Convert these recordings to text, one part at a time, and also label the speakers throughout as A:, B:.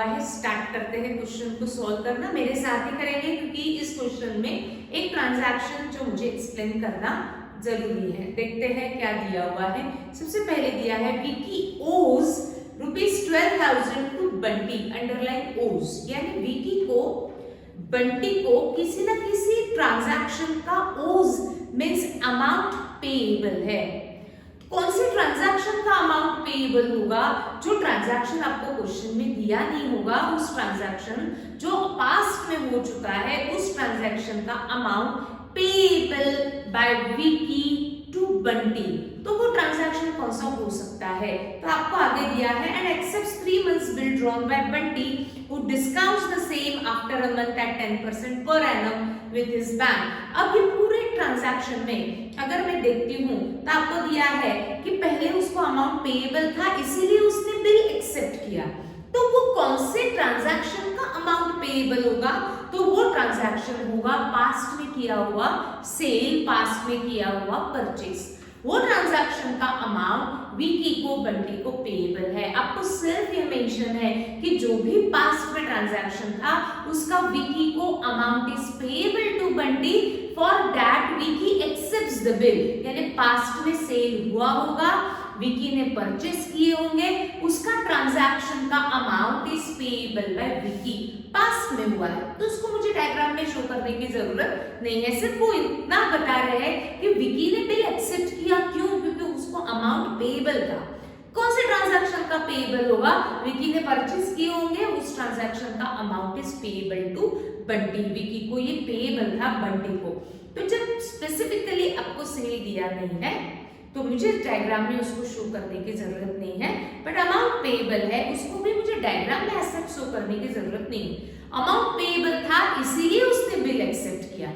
A: है। स्टार्ट करते हैं क्वेश्चन को सॉल्व करना। मेरे साथ ही करेंगे क्योंकि इस क्वेश्चन में एक ट्रांजैक्शन जो मुझे एक्सप्लेन करना जरूरी है। देखते हैं क्या दिया हुआ है। सबसे पहले दिया है विकी ओज ₹12,000 टू बंटी, अंडरलाइन ओज, यानी विकी को बंटी को किसी न किसी ट्रांजैक्शन का ओज मींस अमाउंट पेएबल है। कौन से ट्रांजैक्शन का अमाउंट पेएबल होगा? जो ट्रांजैक्शन आपको क्वेश्चन में दिया नहीं होगा, उस ट्रांजैक्शन जो पास्ट में हो चुका है, उस ट्रांजैक्शन का amount payable by Vicky to Bunty. तो वो ट्रांजैक्शन कौन सा हो सकता है? तो आपको आगे दिया है and accepts 3 months bill drawn by Bunty who discounts the same after a month at 10% per annum with his bank। अब ये पूरे ट्रांजैक्शन में अगर मैं देखती हूँ तो आपको दिया है कि पहले उसको अमाउंट पेएबल था, इसीलिए उसने बिल एक्सेप्ट किया। तो वो कौन से ट्रांजैक्शन का अमाउंट पेएबल होगा? तो वो ट्रांजैक्शन होगा पास्ट में किया हुआ सेल, पास्ट में किया हुआ परचेज। वो ट्रांजैक्शन का अमाउंट विकी को बंटी को पेएबल है। आपको सिर्फ ये मेंशन है कि जो भी पास्ट में ट्रांजैक्शन था उसका विकी को amount is payable to Bunty for that Vicky accepts the bill, यानी पास्ट में सेल हुआ होगा, विकी ने परचेस किए होंगे, उसका ट्रांजैक्शन का amount is payable by Vicky, past में हुआ है। तो उसको मुझे डायग्राम में शो करने की जरूरत नहीं है, सिर्फ वो इतना बता रहे हैं कि विकी ने बिल एक्सेप्ट किया। क्यों? क्योंकि उसको अमाउंट पेएबल था। कौन से ट्रांजैक्शन का पेएबल होगा? विकी ने परचेस किए होंगे, उस ट्रांजैक्शन का amount is payable to Bunty. Vicky को ये पेएबल था बंटी को। तो जब स्पेसिफिकली आपको सेल दिया नहीं है तो मुझे डायग्राम में उसको शो करने की जरूरत नहीं है, बट अमाउंट पेएबल है उसको भी मुझे डायग्राम में ऐसा शो करने की जरूरत नहीं है। अमाउंट पेएबल था इसीलिए उसने बिल एक्सेप्ट किया।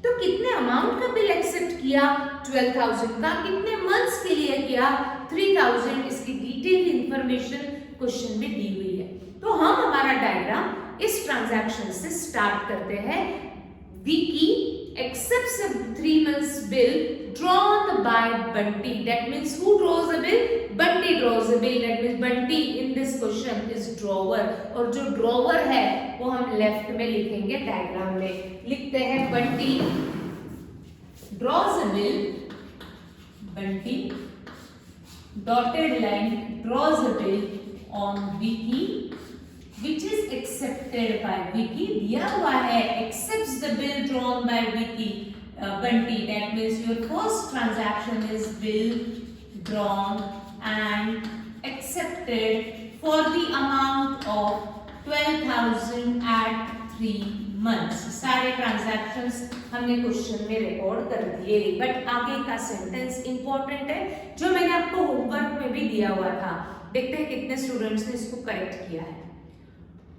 A: तो कितने अमाउंट का बिल एक्सेप्ट किया? 12,000 का। कितने मंथ्स के लिए किया? 3,000। इसकी डिटेल इंफॉर्मेशन क्वेश्चन में दी हुई है। तो हम हमारा डायग्राम इस ट्रांजैक्शन से स्टार्ट करते हैं। Vicky accepts a 3 months bill drawn by Bunty. That means who draws a bill? Bunty draws a bill. That means Bunty in this question is drawer. और जो drawer है वो हम लेफ्ट में लिखेंगे डायग्राम में। लिखते हैं Bunty draws a bill. Bunty dotted line draws a bill on Vicky which is accepted by Vicky। दिया हुआ है accepts the bill drawn by Vicky Bunty। That means your first transaction is bill drawn and accepted for the amount of 12,000 at 3 months। सारे transactions हमने question में record कर दिए, but आगे का सेंटेंस इंपॉर्टेंट है जो मैंने आपको होमवर्क में भी दिया हुआ था। देखते हैं कितने स्टूडेंट्स ने इसको करेक्ट किया है।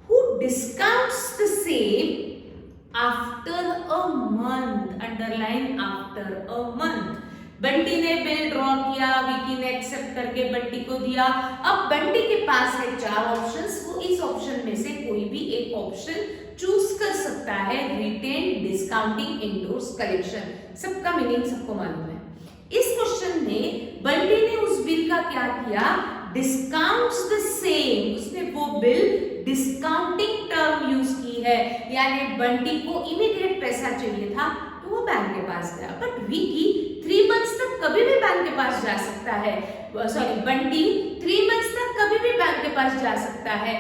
A: Who discounts the same after a month, underline after a month। Bunty ने बिल ड्रॉ किया, विकी ने एक्सेप्ट करके बंटी को दिया। अब बंटी के पास है 4 ऑप्शंस, वो इस ऑप्शन में से कोई भी एक ऑप्शन चूज कर सकता है। रिटेन, डिस्काउंटिंग, इंडोर्स, कलेक्शन, सबका मीनिंग सबको मालूम है। इस क्वेश्चन में बंटी ने उस बिल का क्या किया? Discounts the same. उसने वो बिल डिस्काउंटिंग टर्म यूज की है, यानी बंटी को इमीडिएट पैसा चाहिए था तो वो बैंक के पास गया। बट विकी 3 मंथ्स तक कभी भी बैंक के पास जा सकता है। सॉरी, बंटी 3 मंथ्स तक कभी भी बैंक के पास जा सकता है।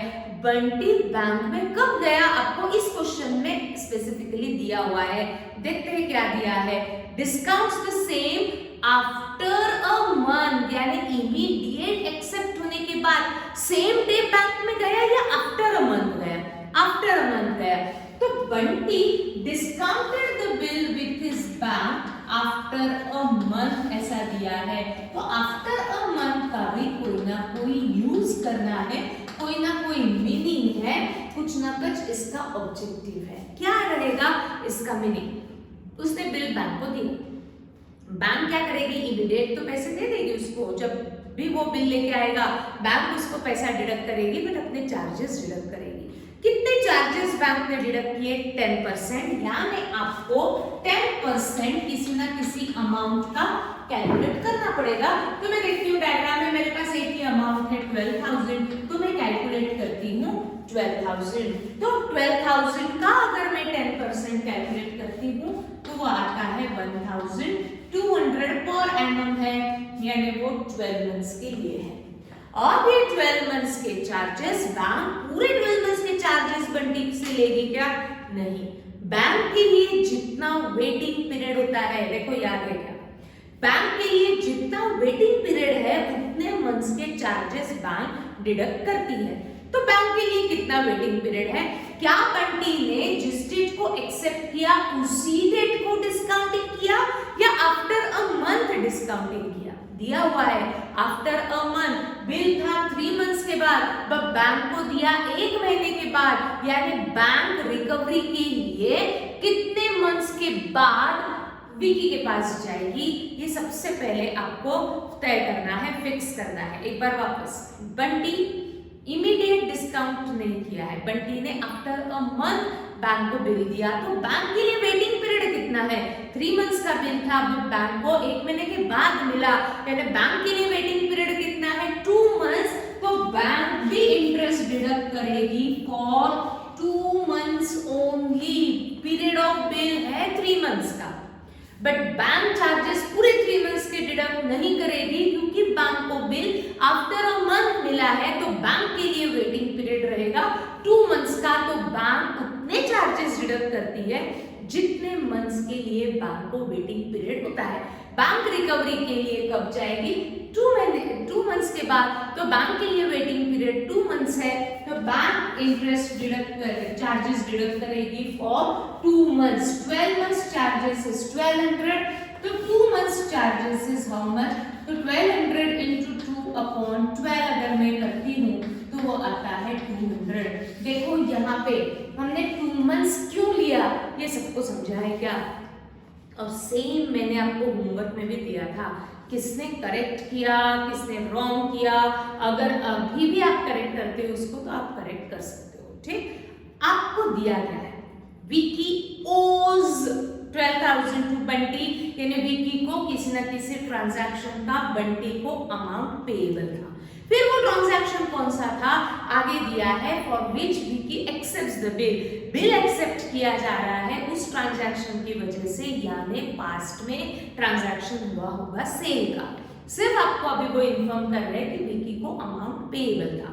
A: बंटी बैंक में कब गया आपको इस क्वेश्चन में स्पेसिफिकली दिया हुआ है। देखते हैं क्या दिया है। Discounts the same after a month, यानी इमीडिएट एक्सेप्ट होने के बाद सेम डे बैंक में गया या आफ्टर अ मंथ गया? आफ्टर अ मंथ गया। तो Bunty discounted the bill with his bank after a month, ऐसा दिया है। तो आफ्टर अ मंथ का भी कोई ना कोई यूज करना है, कोई ना कोई मीनिंग है, कुछ ना कुछ इसका ऑब्जेक्टिव है। क्या रहेगा इसका मीनिंग? उसने बिल बैंक को दिया, बैंक क्या करेगी? इमीडिएट तो पैसे दे देगी उसको। जब भी वो बिल लेके आएगा बैंक उसको पैसा डिडक्ट करेगी, बट अपने चार्जेस डिडक्ट करेगी। कितने चार्जेस बैंक ने डिडक्ट किए? 10%, यानी आपको 10% किसी ना किसी अमाउंट का कैलकुलेट करना पड़ेगा। तो मैं देखती हूँ डायग्राम में मेरे पास एक ही अमाउंट है 12,000, तो मैं कैलकुलेट करती हूँ 12,000। तो 12,000 का अगर मैं 10% कैलकुलेट करती हूँ तो वो आता है 1,200 पर एनम है, यानी वो 12 मंथ्स के लिए है। अब ये 12 मंथ्स के चार्जेस बैंक पूरे 12 मंथ्स के चार्जेस बंटी से लेगी क्या? नहीं, बैंक के लिए जितना वेटिंग पीरियड होता है, देखो याद है क्या, बैंक के लिए जितना वेटिंग पीरियड है उतने मंथ्स के चार्जेस बैंक डिडक्ट करती है। तो बैंक के लिए कितना वेटिंग पीरियड है? क्या बंटी ने जिस डेट को एक्सेप्ट किया उसी डेट को डिस्काउंटिंग किया या आफ्टर अ मंथ डिस्काउंटिंग किया? दिया हुआ है आफ्टर अ मंथ, बिल था 3 मंथ्स के बाद, बट बैंक को दिया 1 महीने के बाद, यानी बैंक रिकवरी के लिए कितने मंथ्स के बाद विकी के पास जाएगी, ये सबसे पहले आपको तय करना है, फिक्स करना है। एक बार वापस, बंटी इमीडिएट डिस्काउंट नहीं किया है, बंटी ने आफ्टर अ मंथ बैंक को बिल दिया, तो बैंक के लिए वेटिंग पीरियड कितना है? 3 मंथ्स का बिल था, अब बैंक को 1 महीने के बाद मिला, यानी बैंक के लिए वेटिंग पीरियड कितना है? 2 मंथ्स। तो बैंक भी इंटरेस्ट डिडक्ट करेगी for 2 months only. Period of bill है 3 मंथ्स का, बट बैंक चार्जेस पूरे 3 मंथ्स के डिडक्ट नहीं करेगी, क्योंकि बैंक को बिल आफ्टर अ मंथ मिला है, तो बैंक के लिए वेटिंग पीरियड रहेगा 2 मंथ्स का। तो बैंक उतने चार्जेस डिडक्ट करती है जितने मंथ्स के लिए बैंक को वेटिंग पीरियड होता है। बैंक रिकवरी के लिए कब जाएगी? 2 मंथ्स के बाद। तो बैंक के लिए वेटिंग पीरियड 2 मंथ्स है, तो बैंक इंटरेस्ट चार्जेस डिडक्ट करेगी for 2 months. 12 months charges is 1200, तो 2 months charges is how much? तो 1200 into 2 upon 12 अगर मैं करती हूँ तो वो आता है 200। देखो यहाँ पे हमने 2 मंथ्स क्यों लिया, ये सबको समझा है क्या? और सेम मैंने आपको होमवर्क में भी दिया था, किसने करेक्ट किया, किसने रॉन्ग किया। अगर अभी भी आप करेक्ट करते हो उसको तो आप करेक्ट कर सकते हो, ठीक। आपको दिया गया है विकी ओज 12,000 टू बंटी, यानी विकी को किसी न किसी ट्रांजैक्शन का बंटी को अमाउंट पेएबल था। फिर वो ट्रांजैक्शन कौन सा था? आगे दिया है for which Vicky accepts the bill. Bill accept किया जा रहा है उस ट्रांजैक्शन की वजह से, यानी पास्ट में ट्रांजैक्शन हुआ होगा सेल का। सिर्फ आपको अभी वो इन्फॉर्म कर रहे हैं कि विकी को अमाउंट पेएबल था,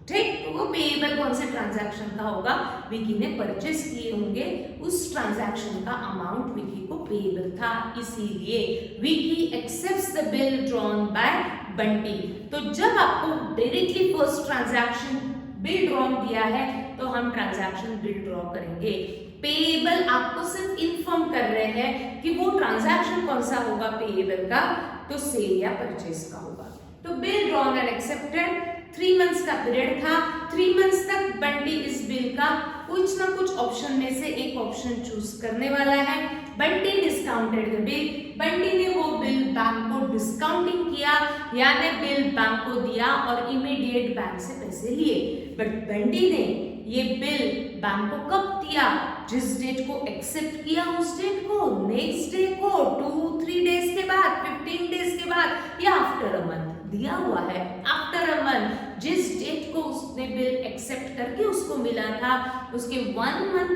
A: ठीक। तो वो पेएबल कौन से ट्रांजैक्शन का होगा? विकी ने परचेस किए होंगे, उस ट्रांजैक्शन का अमाउंट विकी को पेएबल था, इसीलिए Vicky accepts the bill drawn by Bunty. तो जब आपको directly first transaction bill drawn दिया है तो हम ट्रांजैक्शन बिल ड्रॉ करेंगे। पेएबल आपको सिर्फ इन्फॉर्म कर रहे हैं कि वो ट्रांजैक्शन कौन सा होगा पेएबल का, तो सेल या परचेस का होगा। तो bill drawn and accepted, 3 months का पीरियड था, 3 मंथ्स तक बंटी इस बिल का कुछ ना कुछ ऑप्शन में से एक ऑप्शन चूज करने वाला है। Bunty discounted the bill, Bunty ने वो बिल बैंक को डिस्काउंटिंग किया, यानी बिल बैंक को दिया और इमीडिएट बैंक से पैसे लिए। बट बंटी ने ये बिल बैंक को कब दिया? जिस डेट को एक्सेप्ट किया उस डेट को, नेक्स्ट डे को, 2-3 डेज के बाद, 15 डेज के बाद, या आफ्टर अ मंथ। दिया हुआ है आफ्टर अ मंथ, जिस डेट को उसने बिल एक्सेप्ट करके उसको मिला था उसके 1 मंथ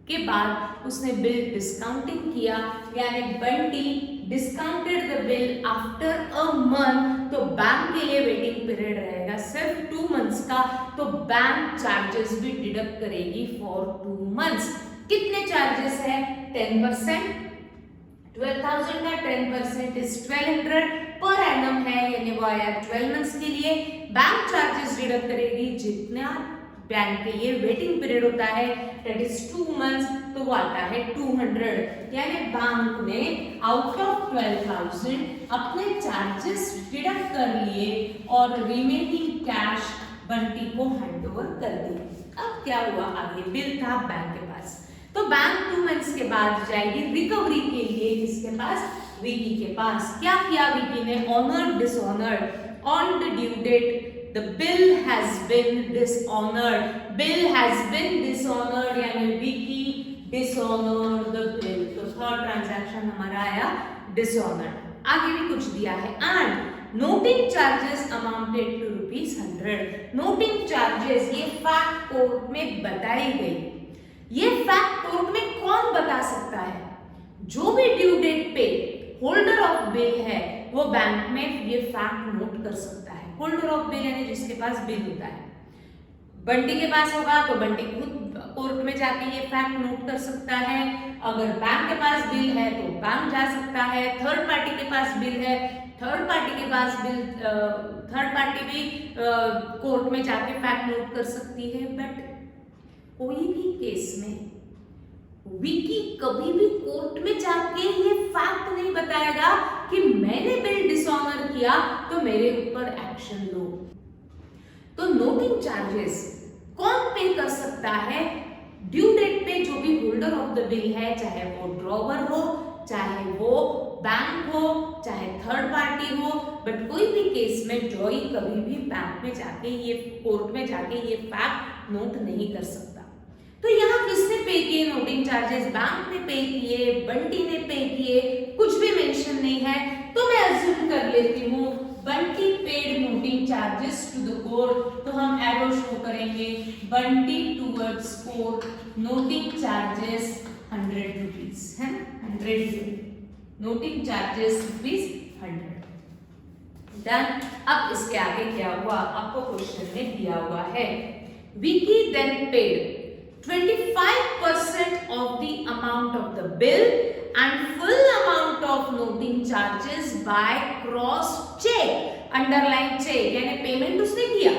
A: के बाद उसने बिल डिस्काउंटिंग किया, यानी Bunty discounted the bill after a month. तो बैंक के लिए वेटिंग पीरियड रहेगा सिर्फ 2 मंथ्स का, तो बैंक चार्जेस भी डिडक्ट करेगी फॉर 2 मंथ्स। कितने चार्जेस है? 10%। 12,000 का 10% इज 1200 पर एनम है, यानी वो आया 12 मंथ्स के लिए। बैंक चार्जेस डिडक्ट करेगी जितना बैंक के लिए वेटिंग पीरियड होता है, दैट इज 2 मंथ्स, तो वो आता है 200, यानी बैंक ने आउट ऑफ 12,000 अपने चार्जेस डिडक्ट कर लिए और रिमेनिंग कैश बंटी को हैंडओवर कर दी। अब क्या हुआ? आगे बिल था बैंक के पास, तो बैंक 2 मंथ्स के बाद जाएगी रिकवरी के लिए किसके पास? विकी के पास। क्या किया विकी ने? Honoured dishonoured on the due date the bill has been dishonored, bill has been dishonored, यानी विकी dishonored the bill। तो थर्ड ट्रांजैक्शन हमारा आया dishonored। आगे भी कुछ दिया है, and noting charges amounted to ₹100। Noting charges ये फैक्ट कोर्ट में बताई गई। ये फैक्ट कोर्ट में कौन बता सकता है? जो भी ड्यू डेट पे होल्डर ऑफ बिल है वो बैंक में ये फैक्ट नोट कर सकता है। होल्डर ऑफ बिल यानी जिसके पास बिल होता है। बंटी के पास होगा तो बंटी खुद कोर्ट में जाके ये फैक्ट नोट कर सकता है। अगर बैंक के पास बिल है तो बैंक जा सकता है। थर्ड पार्टी के पास बिल है, थर्ड पार्टी के पास बिल, थर्ड पार्टी भी कोर्ट में जाके फैक्ट नोट कर सकती है। बट कोई भी केस में विकी कभी भी कोर्ट में जाके ये फैक्ट नहीं बताएगा कि मैंने बिल डिसऑनर किया तो मेरे ऊपर एक्शन लो। तो नोटिंग चार्जेस कौन पे कर सकता है? ड्यू डेट पे जो भी होल्डर ऑफ द बिल है, चाहे वो ड्रॉवर हो, चाहे वो बैंक हो, चाहे थर्ड पार्टी हो, बट कोई भी केस में जॉय कभी भी बैंक में जाके ये कोर्ट में जाके ये फैक्ट नोट नहीं कर सकता। तो यहाँ किसने पे किए नोटिंग चार्जेस? बैंक ने पे किए, बंटी ने पे किए, कुछ भी मेंशन नहीं है। तो मैं अज्यूम कर लेती हूँ Bunty paid noting charges to the court. तो हम एरो शो करेंगे Bunty towards court noting charges ₹100 है, 100 नोटिंग चार्जेस ₹100। डन। अब इसके आगे क्या हुआ आपको क्वेश्चन में दिया हुआ है। Vicky then paid 25% of the amount of the bill and full amount of noting charges by cross check, underline check यानी पेमेंट उसने किया।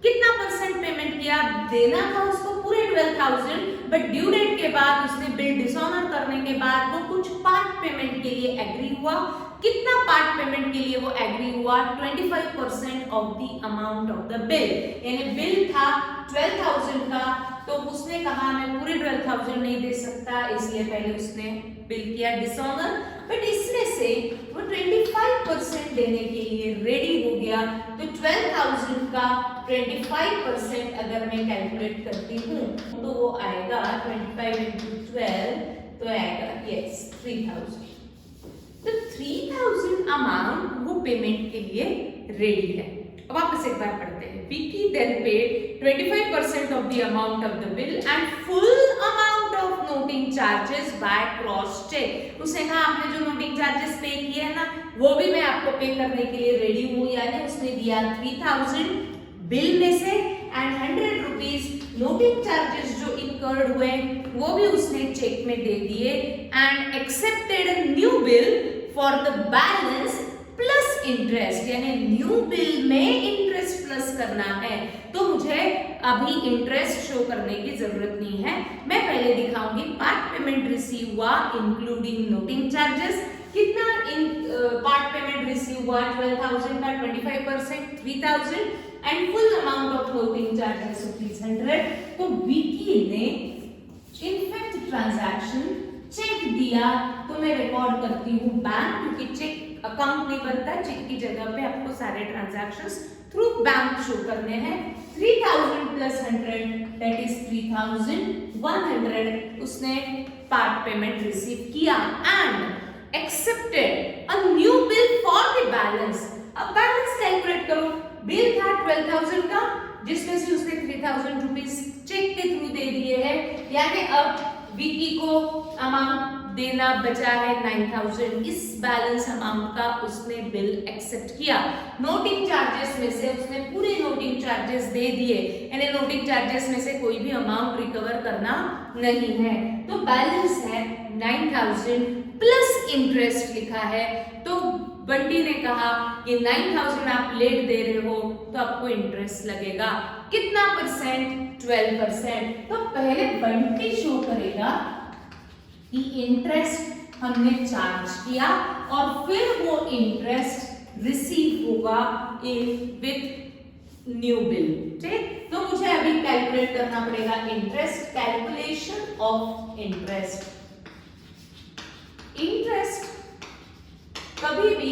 A: कितना परसेंट पेमेंट किया? देना था उसको पूरे 12,000, बट ड्यू डेट के बाद उसने बिल डिसऑनर करने के बाद वो कुछ पार्ट पेमेंट के लिए एग्री हुआ। कितना पार्ट पेमेंट के लिए वो एग्री हुआ? 25% of the amount of the bill, यानी बिल था 12,000 का, तो उसने कहा मैं पूरे 12,000 नहीं दे सकता, इसलिए पहले उसने बिल किया डिसऑनर, बट इसमें से वो 25% देने के लिए रेडी हो गया। तो 12,000 का 25% अगर मैं कैलकुलेट करती हूँ तो वो आएगा 25 into 12, तो आएगा यस 3,000। तो 3,000 अमाउंट वो पेमेंट के लिए रेडी है। अब वापस एक बार पढ़ते हैं। Vicky then paid 25% of the amount of the bill and full amount of noting charges by cross cheque. उसने कहा आपने जो नोटिंग चार्जेस पे किए हैं ना वो भी मैं आपको पे करने के लिए रेडी हूँ, यानी उसने दिया 3,000 बिल में से एंड ₹100 नोटिंग चार्जेस जो इनकर्ड हुए वो भी उसने चेक में दे दिए and accepted a new bill for the balance plus interest, यानी न्यू बिल में इंटरेस्ट प्लस करना है। तो मुझे अभी इंटरेस्ट शो करने की जरूरत नहीं है, मैं पहले दिखाऊंगी पार्ट पेमेंट रिसीव हुआ इंक्लूडिंग नोटिंग चार्जेस। कितना पार्ट पेमेंट रिसीव हुआ? 12,000 का 25% 3,000 and full amount of noting charges ₹100। तो विकी ने इनफैक्ट ट्रांजैक्शन चेक दिया, तो मैं रिकॉर्ड करती हूँ बैंक, क्योंकि चेक अकाउंट नहीं बनता, चेक की जगह पे आपको सारे ट्रांजैक्शंस थ्रू बैंक शो करने हैं। 3,000 प्लस 100 दैट इज 3,100 उसने पार्ट पेमेंट रिसीव किया and accepted a new bill for the balance. अब बैलेंस कैलकुलेट करो। बिल था 12,000 का, जिसमें से उसने 3,000 रुपीस चेक के थ्रू दे दिए हैं, यानी अब विकी को अमाउंट देना बचा है 9,000। इस बैलेंस अमाउंट का उसने बिल एक्सेप्ट किया। नोटिंग चार्जेस में से उसने पूरे नोटिंग चार्जेस दे दिए, यानी नोटिंग चार्जेस में से कोई भी अमाउंट रिकवर करना नहीं है। तो बैलेंस है 9,000 प्लस इंटरेस्ट लिखा है। तो बंटी ने कहा कि 9,000 आप लेट दे रहे हो तो आपको इंटरेस्ट लगेगा। कितना परसेंट? 12%। तो पहले बंटी शो करेगा कि इंटरेस्ट हमने चार्ज किया और फिर वो इंटरेस्ट रिसीव होगा विद न्यू बिल। ठीक, तो मुझे अभी कैलकुलेट करना पड़ेगा interest. Calculation of interest. Interest कभी भी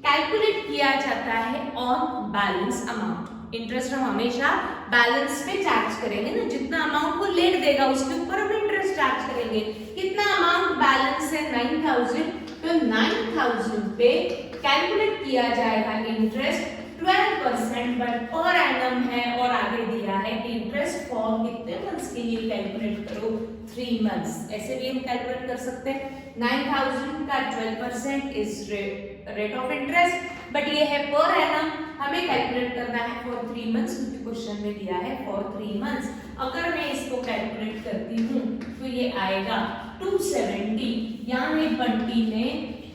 A: कैलकुलेट किया जाता है ऑन बैलेंस अमाउंट। इंटरेस्ट हम हमेशा बैलेंस पे चार्ज करेंगे ना, जितना अमाउंट वो लेट देगा उसके ऊपर हम इंटरेस्ट चार्ज करेंगे। कितना अमाउंट बैलेंस है? 9,000। तो 9,000 पे कैलकुलेट किया जाएगा इंटरेस्ट 12%, बट पर एनम है और आगे दिया है कि इंटरेस्ट फॉर कितने मंथ्स के लिए कैलकुलेट करो, 3 मंथ्स। ऐसे भी हम कैलकुलेट कर सकते हैं। 9000 का 12% is rate of interest, but ये है पर एनम, हमें कैलकुलेट करना है फॉर 3 मंथ्स क्योंकि क्वेश्चन में दिया है फॉर 3 मंथ्स। अगर मैं इसको कैलकुलेट करती हूँ तो ये आएगा 270, यानी बंटी ने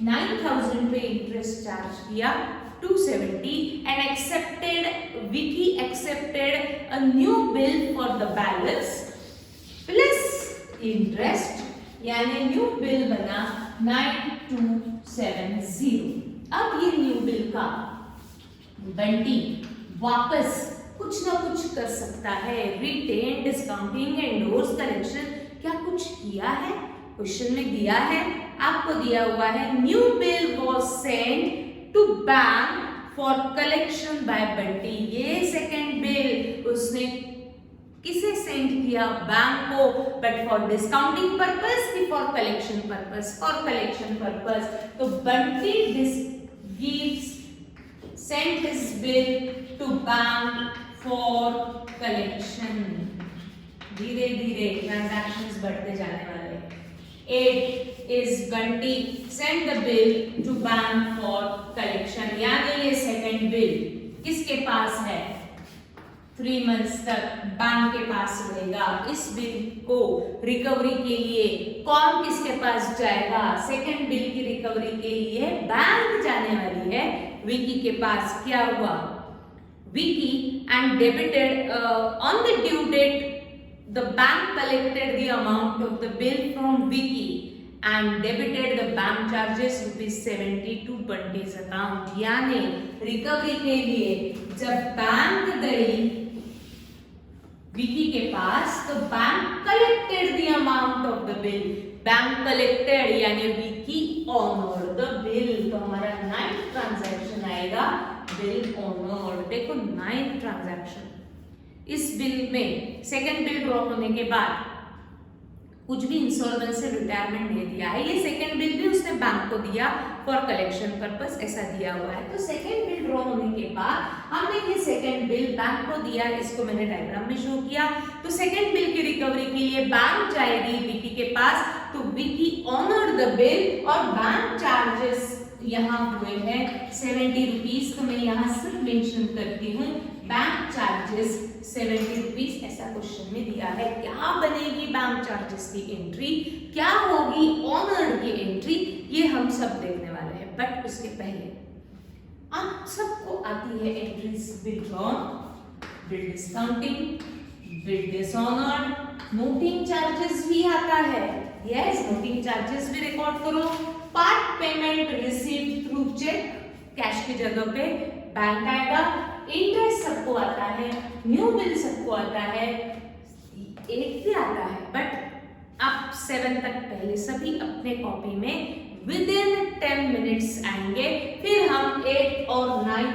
A: 9000 पे इंटरेस्ट चार्ज किया 270 and accepted, Vicky accepted a new bill for the balance plus interest, यानी न्यू बिल बना 9270। अब ये न्यू बिल का बंटी वापस कुछ ना कुछ कर सकता है, रिटेन, डिस्काउंटिंग, एंडोर्स, कलेक्शन, क्या कुछ किया है? क्वेश्चन में दिया है, आपको दिया हुआ है new bill was sent to bank for collection by Bunty. ये सेकंड बिल उसने किसे सेंड किया? बैंक को, बट फॉर डिस्काउंटिंग पर्पस कि for collection purpose? For collection purpose. तो Bunty gives sent his bill to bank for collection। धीरे धीरे transactions बढ़ते जाने वाले हैं। 8 is Bunty sent the bill to bank for collection, यानी ये सेकंड बिल किसके पास है? 3 मंथ्स तक बैंक के पास रहेगा। इस बिल को रिकवरी के लिए कौन किसके पास जाएगा? सेकंड बिल की रिकवरी के लिए बैंक जाने वाली है विकी के पास। क्या हुआ? Vicky and debited on the due date the bank collected the amount of the bill from Vicky and debited the bank charges ₹70 to Bunty's account. यानी रिकवरी के लिए जब बैंक गई विकी के पास तो bank collected the amount of the bill. Bank collected यानी Vicky honoured the bill. तो हमारा 9th ट्रांजैक्शन आएगा बिल ऑनर्ड। देखो 9th ट्रांजैक्शन, इस बिल में सेकंड बिल ड्रॉ होने के बाद कुछ भी इंश्योरेंस से रिटायरमेंट दे दिया है। ये सेकंड बिल भी उसने बैंक को दिया फॉर कलेक्शन पर्पस, ऐसा दिया हुआ है। तो सेकंड बिल ड्रॉ होने के बाद हमने ये सेकंड बिल बैंक को दिया, इसको मैंने डायग्राम में शो किया। तो सेकंड बिल की रिकवरी के लिए बैंक जाएगी विकी के पास, तो विकी ऑनर्ड द बिल और बैंक चार्जेस यहाँ हुए हैं 70 रुपीज। तो मैं यहाँ सिर्फ मेंशन करती हूँ बैंक चार्जेस 70 रुपीज, ऐसा क्वेश्चन में दिया है। क्या बनेगी बैंक चार्जेस की एंट्री, क्या होगी ऑनर्ड की एंट्री, ये हम सब देखने वाले हैं। बट उसके पहले आप सबको आती है entries bill drawn, bill discounting, bill dishonoured, noting charges भी आता है। यस, नोटिंग चार्जेस भी रिकॉर्ड करो। Part payment received through cheque, cash की जगह पे बैंक आएगा। इंटरेस्ट सबको आता है, न्यू बिल सबको आता है, 8 भी आता है, बट आप 7 तक पहले सभी अपने कॉपी में विद इन 10 मिनट्स आएंगे। फिर हम 8 और 9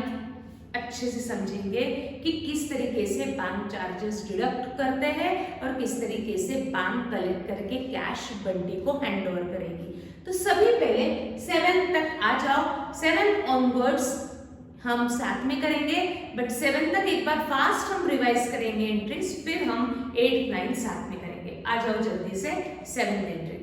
A: अच्छे से समझेंगे कि किस तरीके से बैंक चार्जेस डिडक्ट करते हैं और किस तरीके से बैंक कलेक्ट करके कैश बंटी को हैंड ओवर करेगी। तो सभी पहले 7 तक आ जाओ, 7 ऑनवर्ड्स हम साथ में करेंगे, बट 7 तक एक बार फास्ट हम रिवाइज करेंगे एंट्रीज, फिर हम 8, 9 साथ में करेंगे। आ जाओ जल्दी से 7th एंट्री तक।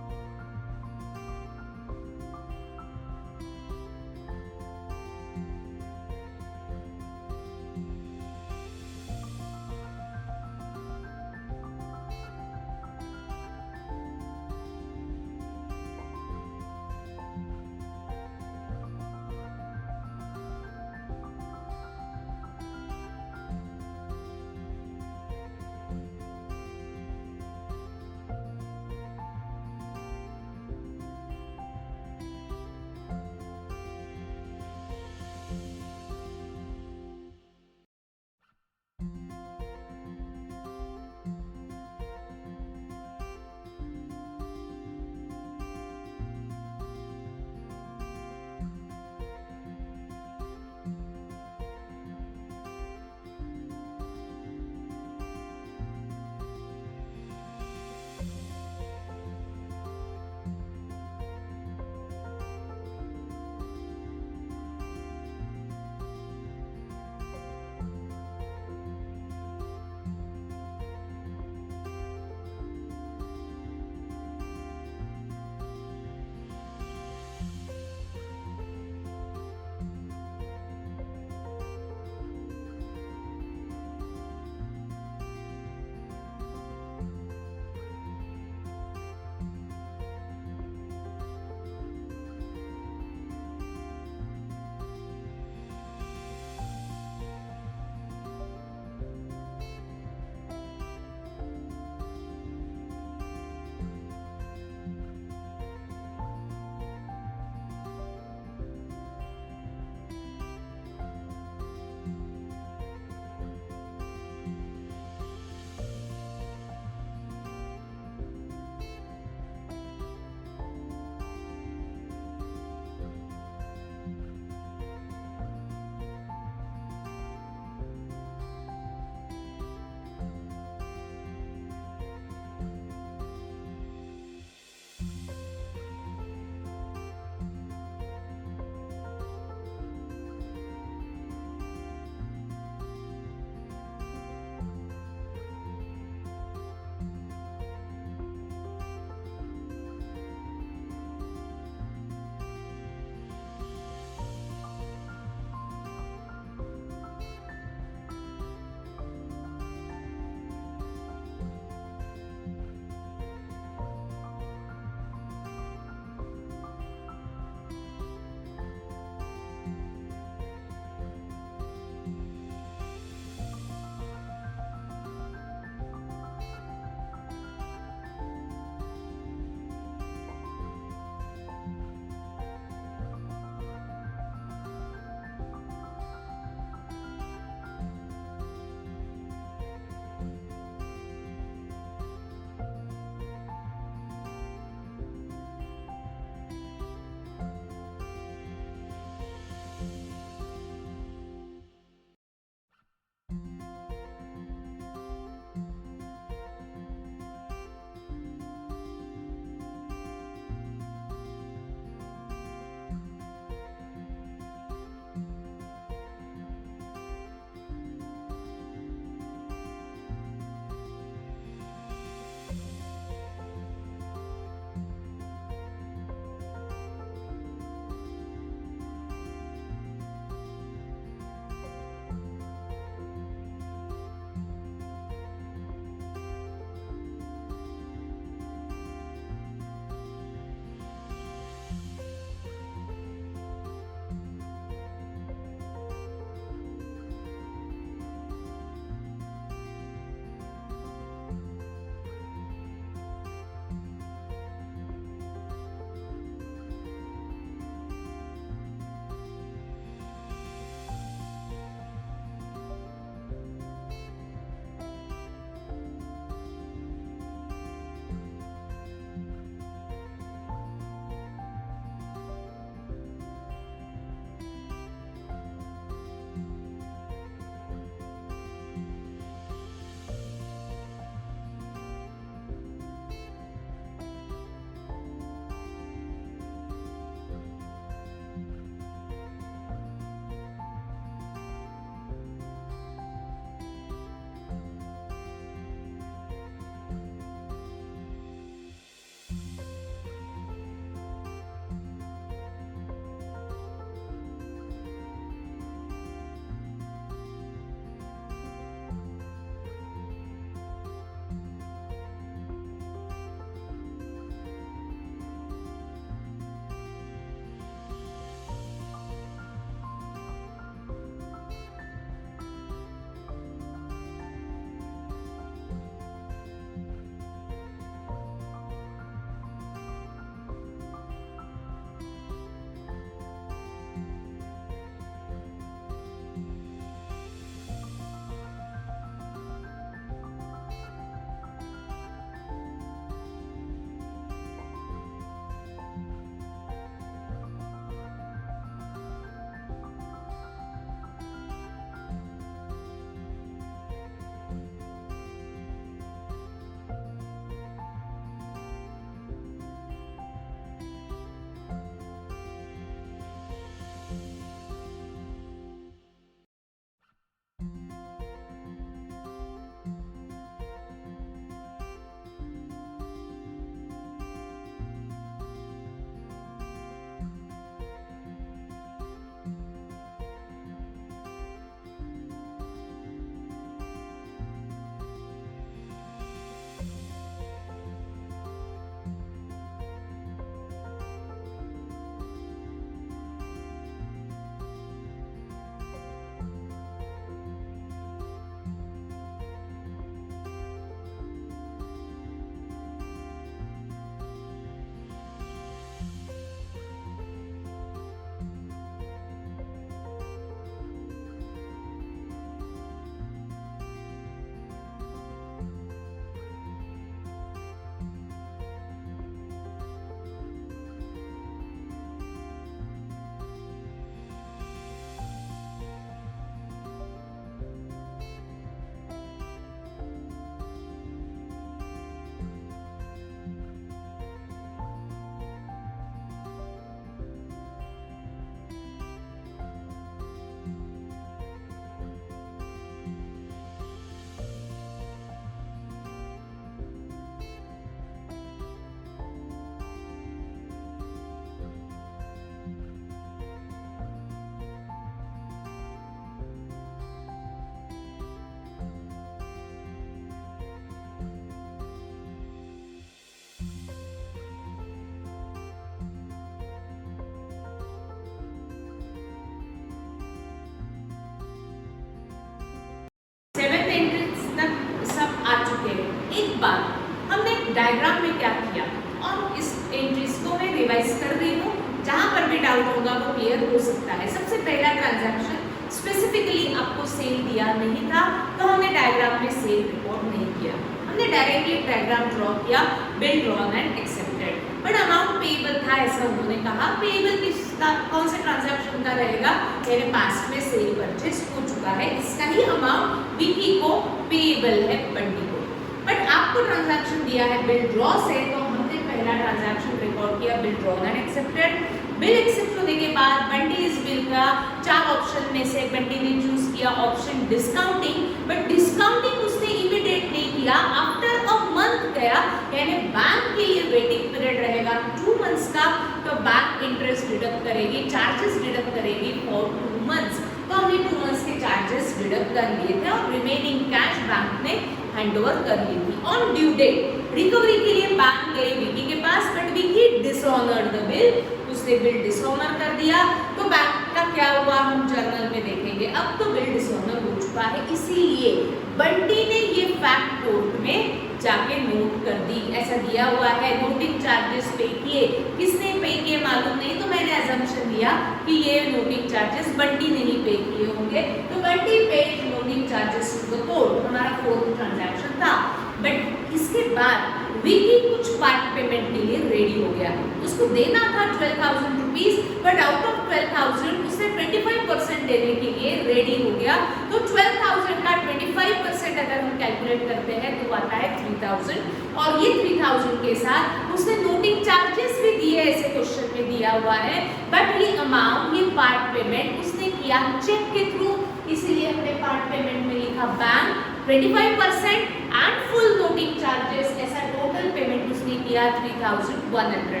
A: डाउट होगा वो क्लियर हो सकता है। सबसे पहला ट्रांजैक्शन स्पेसिफिकली आपको सेल दिया नहीं था तो हमने डायग्राम में सेल रिकॉर्ड नहीं किया, हमने डायरेक्टली डायग्राम ड्रॉ किया, bill drawn and accepted. But amount payable था ऐसा उन्होंने कहा। पेएबल किसका, कौन से ट्रांजैक्शन का रहेगा, मेरे पास्ट में सेल परचेज हो चुका है, इसका ही अमाउंट विकी को पेएबल है बंटी को। बट आपको ट्रांजैक्शन दिया है बिल ड्रॉ से, तो हमने पहला ट्रांजैक्शन रिकॉर्ड किया bill drawn and accepted. Bill accept होने के बाद बंटी इस बिल का 4 ऑप्शन में से बंटी ने चूज किया ऑप्शन डिस्काउंटिंग। बट डिस्काउंटिंग उसने इमीडिएट नहीं किया, आफ्टर अ मंथ गया, यानी बैंक के लिए वेटिंग पीरियड रहेगा 2 मंथ्स का, तो बैंक इंटरेस्ट डिडक्ट करेगी, चार्जेस डिडक्ट करेगी फॉर 2 मंथ्स। तो हमने 2 मंथ्स के चार्जेस डिडक्ट कर लिए थे और रिमेनिंग कैश बैंक ने हैंडओवर कर ली थी। ऑन ड्यू डेट रिकवरी के लिए बैंक गई विकी के पास, but Vicky dishonoured the bill, उसने बिल डिसऑनर कर दिया। तो बैंक का क्या हुआ हम जर्नल में देखेंगे। अब तो बिल डिसऑनर हो चुका है, इसीलिए बंटी ने ये फैक्ट कोर्ट में जाके नोट कर दी। ऐसा दिया हुआ है, नोटिंग चार्जेस पे किए, किसने पे किए मालूम नहीं, तो मैंने अजम्पशन लिया कि ये नोटिंग चार्जेस बंटी ने ही पे किए होंगे। तो Bunty paid noting charges to the court, हमारा 4th ट्रांजैक्शन था। बट इसके बाद विकी कुछ पार्ट पेमेंट के लिए रेडी हो गया, उसको देना था 12,000 रुपीज, बट आउट ऑफ 12,000 उसने 25% देने के लिए रेडी हो गया। तो 12,000 का 25% अगर हम कैलकुलेट करते हैं तो आता है 3,000, और ये 3,000 के साथ उसने नोटिंग चार्जेस भी दिए, ऐसे क्वेश्चन में दिया हुआ है। बट ये अमाउंट, ये पार्ट पेमेंट उसने किया चेक के थ्रू, इसीलिए हमने पार्ट पेमेंट में लिखा bank 25% and full noting charges, ऐसा टोटल पेमेंट उसने किया 3,100।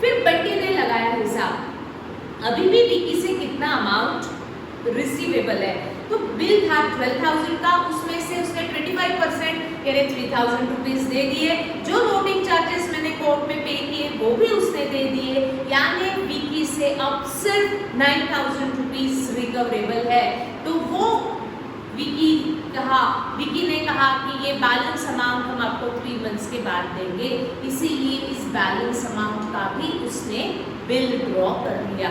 A: फिर बंटी ने लगाया हिसाब, अभी भी विकी से कितना अमाउंट रिसीवेबल है। तो बिल था 12,000 का, उसमें से उसने 25% यानी 3,000 रुपीज दे दिए। जो नोटिंग चार्जेस मैंने कोर्ट में पे किए वो भी उसने दे दिए, यानी विकी से अब सिर्फ 9,000 रुपीज रिकवरेबल है। तो वो विकी ने कहा कि ये बैलेंस अमाउंट हम आपको 3 मंथ्स के बाद देंगे, इसीलिए इस बैलेंस अमाउंट का भी उसने बिल ड्रॉ कर लिया।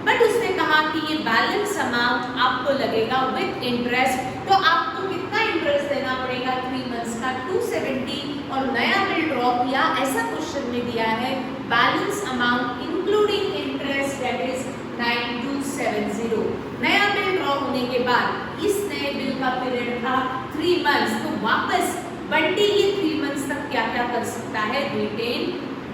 A: बट उसने कहा कि ये बैलेंस अमाउंट आपको लगेगा विद इंटरेस्ट, तो आपको कितना इंटरेस्ट देना पड़ेगा 3 मंथ्स का 270, और नया बिल ड्रॉ किया, ऐसा क्वेश्चन में दिया है balance amount including interest that is 9270। नया बिल ड्रॉ होने के बाद इस नए बिल का पीरियड था 3 मंथ्स, तो वापस बंटी ये 3 मंथ्स तक क्या क्या कर सकता है, रिटेन,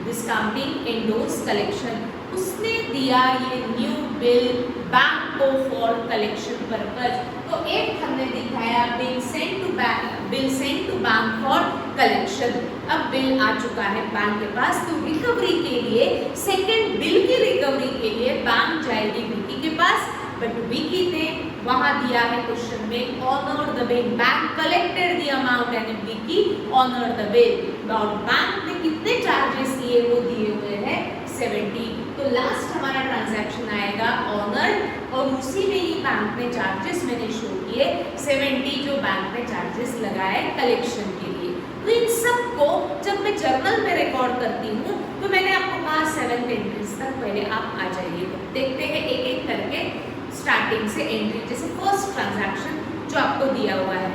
A: डिस्काउंटिंग, एंडोर्स, कलेक्शन। उसने दिया ये न्यू बिल बैंक को फॉर कलेक्शन पर्पज। तो एक हमने दिखाया bill send to bank for collection. अब बिल आ चुका है बैंक के पास, तो रिकवरी के लिए, सेकंड बिल की रिकवरी के लिए बैंक जाएगी विकी के पास। बट विकी ने वहां दिया है क्वेश्चन में honour the bill, bank collected the amount and Vicky honour the bill. और बैंक ने कितने चार्जेस लिए वो दिए हुए हैं 70। तो लास्ट हमारा ट्रांजैक्शन आएगा ऑनर, और उसी में ही बैंक ने चार्जेस मैंने शो किए 70 जो बैंक ने चार्जेस लगाए कलेक्शन के लिए। तो इन सब को जब मैं जर्नल में रिकॉर्ड करती हूँ तो मैंने आपको कहा 7 एंट्रीज तक पहले आप आ जाइए। तो देखते हैं एक एक करके स्टार्टिंग से एंट्री। जैसे फर्स्ट ट्रांजैक्शन जो आपको दिया हुआ है,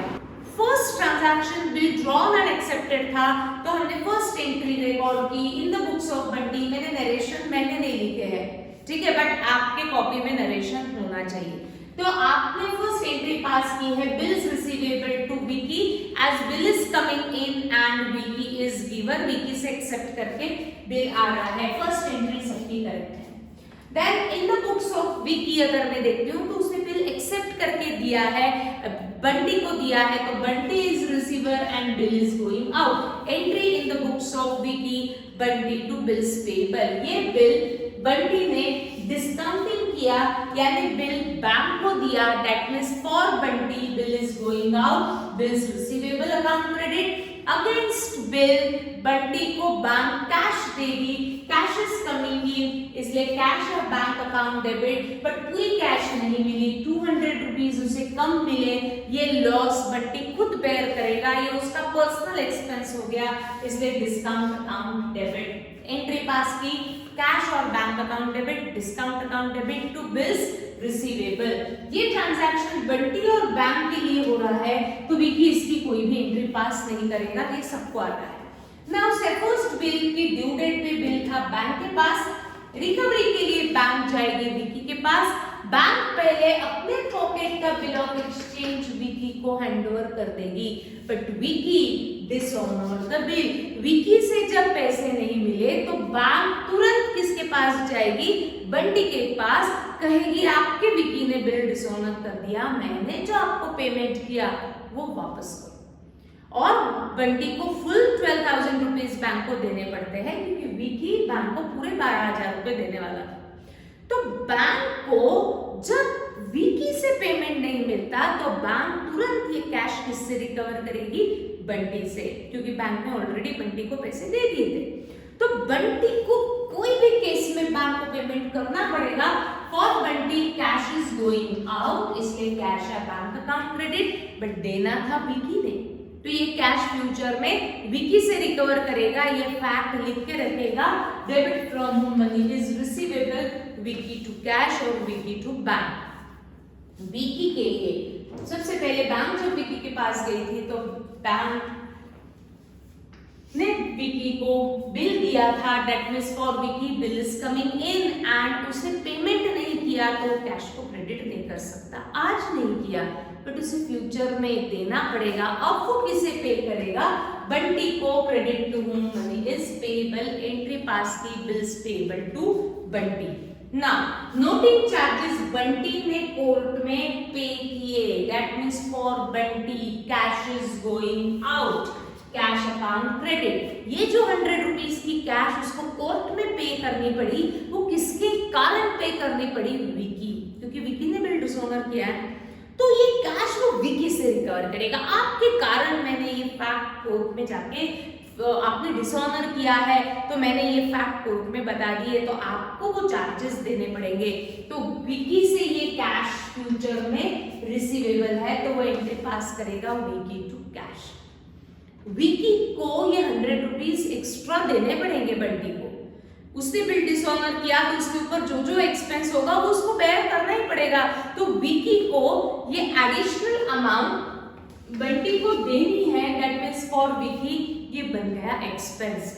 A: first transaction bill drawn and accepted था, तो हमने फर्स्ट एंट्री रिकॉर्ड की इन द बुक्स ऑफ बंटी। मैंने नरेशन मैंने नहीं लिखे हैं, ठीक है, बट आपके कॉपी में नरेशन होना चाहिए। तो आपने फर्स्ट एंट्री पास की है bills receivable to Vicky as bill is coming in and Vicky is giver, Vicky से एक्सेप्ट करके बिल आ रहा है। फर्स्ट एंट्री सबकी करेक्ट है। Then in the books of Vicky अगर मैं देखती हूँ तो उसने बिल एक्सेप्ट करके दिया है, बंटी को दिया है, तो Bunty is receiver and bill is going out. Entry in the books of Vicky Bunty to bills payable, ये बिल बंटी ने डिस्काउंटिंग किया, यानी बिल बैंक को दिया, that means for Bunty bill is going out, bills receivable account credit against bill, Bunty को bank cash देगी, cash is coming in, इसलिए cash of bank account debit, but पूरी कैश नहीं मिली, 200 रुपीज उसे कम मिले, ये लॉस बंटी खुद बेयर करेगा, ये उसका पर्सनल एक्सपेंस हो गया, इसलिए discount account debit. Entry pass की कैश और bank account debit, discount account debit to bills receivable. ये ट्रांजैक्शन बंटी और बैंक के लिए हो रहा है, तो विकी इसकी कोई भी एंट्री पास नहीं करेगा, ये सबको आता है। नाउ सपोज्ड बिल की ड्यू डेट पे बिल था बैंक के पास, रिकवरी के लिए बैंक जाएगी विकी के पास। बैंक पहले अपने पॉकेट का बिल ऑफ एक्सचेंज विकी को हैंडओवर कर देगी, but Vicky dishonour the bill. Vicky से जब पैसे नहीं मिले तो बैंक तुरंत किसके पास जाएगी, बंटी के पास, कहेगी आपके विकी ने बिल डिसऑनर कर दिया, मैंने जो आपको पेमेंट किया वो वापस करो। और बंटी को फुल 12,000 रुपीज बैंक को देने पड़ते हैं, क्योंकि विकी बैंक को पूरे 12,000 रुपए देने वाला था। तो बैंक को जब विकी से पेमेंट नहीं मिलता तो बैंक तुरंत ये कैश किससे रिकवर करेगी, बंटी से, क्योंकि बैंक ने ऑलरेडी बंटी को पैसे दे दिए थे। तो बंटी को कोई भी केस में बैंक को पेमेंट करना पड़ेगा। For Bunty cash is going out, इसलिए कैश है बैंक अकाउंट क्रेडिट, बट देना था विकी ने, तो ये कैश फ्यूचर में विकी से रिकवर करेगा। ये फैक्ट लिख के रखेगा, debit from home money is receivable Vicky to cash और विकी टू बैंक। विकी के लिए सबसे पहले बैंक जब विकी के पास गई थी तो बैंक ने विकी को बिल दिया था, that means for Vicky bill is coming in, and उसने पेमेंट नहीं किया तो कैश को क्रेडिट नहीं कर सकता, आज नहीं किया, बट उसे फ्यूचर में देना पड़ेगा। अब वो किसे पे करेगा, बंटी को। Credit to home money is payable, entry pass की, बिल्स पेएबल टू बंटी। ना नोटिंग चार्जेस बंटी ने कोर्ट में पे किए, that means for Bunty cash is going out, cash account credit. ये जो 100 रुपीज की कैश उसको कोर्ट में पे करनी पड़ी, वो किसके कारण पे करनी पड़ी, विकी, क्योंकि विकी ने बिल डिसऑनर किया है, तो ये कैश वो विकी से रिकवर करेगा। आपके कारण मैंने ये फैक्ट कोर्ट में जाके, आपने डिसऑनर किया है तो मैंने ये फैक्ट कोर्ट में बता दिए, तो आपको वो चार्जेस देने पड़ेंगे। तो विकी से ये कैश फ्यूचर में रिसीवेबल है, तो वो एंट्री पास करेगा विकी टू कैश। विकी को ये 100 रुपीज एक्स्ट्रा देने पड़ेंगे बंटी को, उसने बिल डिसऑनर किया तो उसके ऊपर जो जो एक्सपेंस होगा वो उसको बेयर करना ही पड़ेगा। तो विकी को ये एडिशनल अमाउंट बंटी को देनी है, दैट मींस फॉर विकी ये बन गया एक्सपेंस।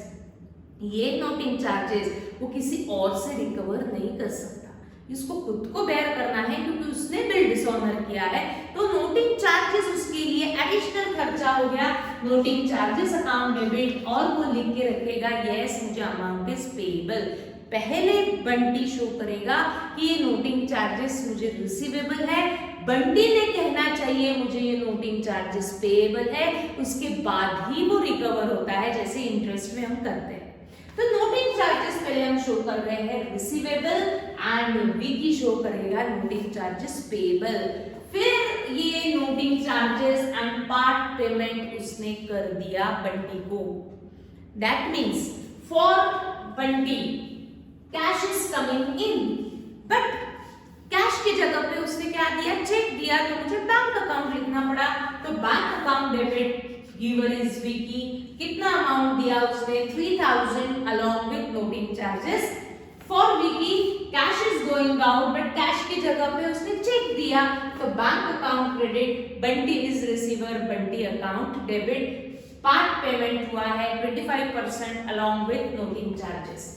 A: ये नोटिंग चार्जेस वो किसी और से रिकवर नहीं कर सकता, इसको खुद को बेयर करना है, क्योंकि उसने बिल डिसऑनर किया है। तो नोटिंग चार्जेस उसके लिए एडिशनल खर्चा हो गया, नोटिंग चार्जेस अकाउंट डेबिट, और वो लिख के रखेगा यस मुझे अमाउंट इज पेएबल। पहले बंटी शो करेगा कि ये नोटिंग चार्जेस मुझे रिसीवेबल है, बंटी ने कहना चाहिए मुझे ये नोटिंग चार्जेस पेएबल है, उसके बाद ही वो रिकवर होता है, जैसे इंटरेस्ट में हम करते हैं। तो नोटिंग चार्जेस पहले हम शो कर रहे हैं रिसीवेबल, एंड विकी शो करेगा नोटिंग चार्जेस पेएबल। फिर ये noting charges and part payment उसने कर दिया बंटी को, that means for Bunty cash is coming in, but cash की जगह पे उसने क्या दिया, चेक दिया, तो मुझे बैंक अकाउंट लिखना पड़ा। तो bank account debit, giver is Vicky, कितना अमाउंट दिया उसने 3000 along with noting charges. For Vicky cash is going out, but cash की जगह पे उसने चेक दिया, तो bank account credit, Bunty is receiver, Bunty account debit. Part payment हुआ है 25% along with noting charges.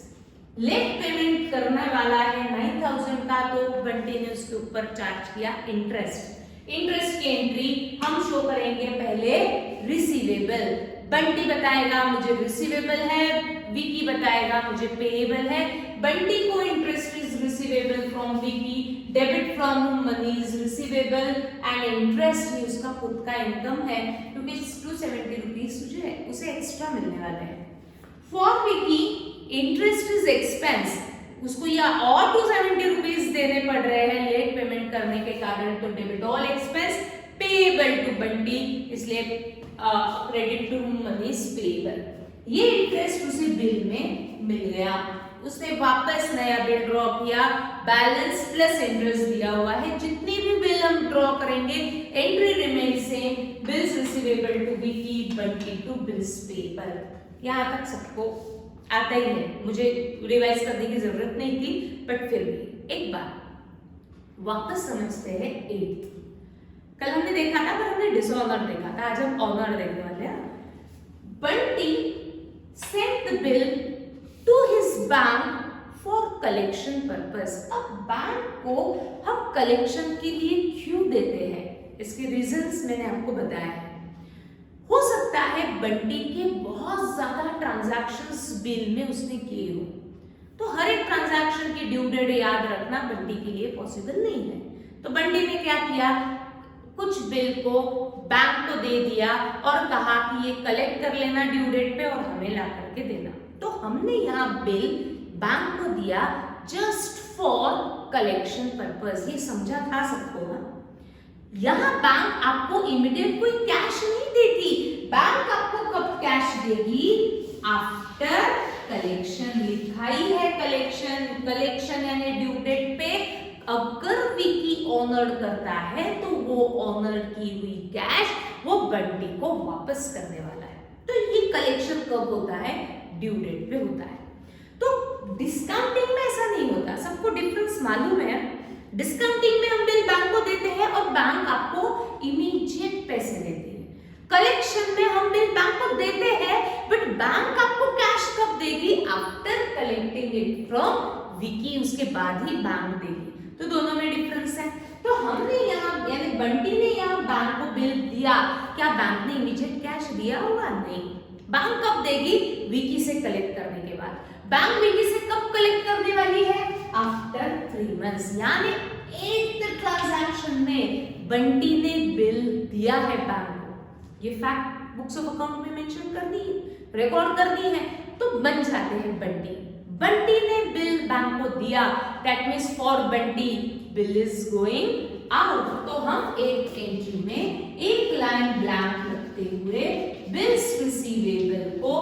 A: Late payment करने वाला है 9000 का, तो बंटी ने उसके ऊपर चार्ज किया इंटरेस्ट। इंटरेस्ट की एंट्री हम शो करेंगे पहले रिसीवेबल, बंटी बताएगा मुझे रिसीवेबल है, विकी बताएगा मुझे पेएबल है। बंटी को interest is receivable from Vicky, debit from money is receivable, and interest ही उसका खुद का इनकम है, क्योंकि 270 रुपीज उसे एक्स्ट्रा मिलने वाले हैं। For Vicky interest is expense, उसको या और 270 रुपीज देने पड़ रहे हैं लेट पेमेंट करने के कारण, तो debit all expense payable to Bunty, इसलिए credit to money is payable. ये इंटरेस्ट उसे बिल में मिल गया, उसने वापस नया बिल ड्रॉ किया, बैलेंस प्लस इंटरेस्ट दिया हुआ है। जितनी भी बिल हम ड्रॉ करेंगे entry remain same, bills receivable to Vicky, Bunty to bills payable. यहाँ तक सबको आता ही है, मुझे रिवाइज करने की जरूरत नहीं थी, बट फिर भी एक बार वापस समझते हैं 8th। कल हमने देखा था, पर हमने डिसऑनर देखा था, आज हम ऑनर देखने वाले हैं। Bunty sent the bill to his bank for collection purpose। अब बैंक को हम कलेक्शन के लिए क्यों देते हैं, इसके रीजंस मैंने आपको बताया है। हो सकता है बंटी के बहुत ज्यादा ट्रांजैक्शंस बिल में उसने किए हो, तो हर एक ट्रांजैक्शन की ड्यू डेट याद रखना बंटी के लिए पॉसिबल नहीं है। तो बंटी ने क्या किया, कुछ बिल को बैंक को दे दिया और कहा कि ये कलेक्ट कर लेना ड्यू डेट पे और हमें ला करके देना। तो हमने यहाँ बिल बैंक को दिया जस्ट फॉर कलेक्शन पर्पस, ये समझा था सबको ना। यहाँ बैंक आपको इमीडिएट कोई कैश नहीं देती, बैंक आपको कब कैश देगी, आफ्टर कलेक्शन। लिखा ही है कलेक्शन, कलेक्शन यानी ड्यू डेट पे अगर विकी ऑनर करता है तो वो ऑनर की हुई कैश वो बंटी को वापस करने वाला है। तो ये कलेक्शन कब होता है, ड्यू डेट पे होता है। तो डिस्काउंटिंग में ऐसा नहीं होता, सबको डिफरेंस मालूम है। डिस्काउंटिंग में हम बिल बैंक को देते हैं और बैंक आपको इमीडिएट पैसे देती है। कलेक्शन में हम बिल बैंक को देते हैं बट बैंक आपको कैश कब देगी, after collecting it from Vicky, उसके बाद ही बैंक देगी। तो दोनों में डिफरेंस है। तो हमने यहाँ यानी बंटी ने यहाँ बैंक को बिल दिया, क्या बैंक ने इमीडिएट कैश दिया होगा, नहीं। बैंक कब देगी, विकी से कलेक्ट करने के बाद। बैंक विकी से कब कलेक्ट करने वाली है, आफ्टर 3 मंथ्स, यानी 8th ट्रांजैक्शन में बंटी ने बिल दिया है बैंक को। ये फैक्ट बुक्स ऑफ अकाउंट में मेंशन करनी है, रिकॉर्ड करनी है, तो बन जाते हैं बंटी। बंटी ने बिल बैंक को दिया, that means for Bunty bill is going out. तो हम एक एंट्री में एक लाइन ब्लैंक रखते हुए बिल्स रिसीवेबल को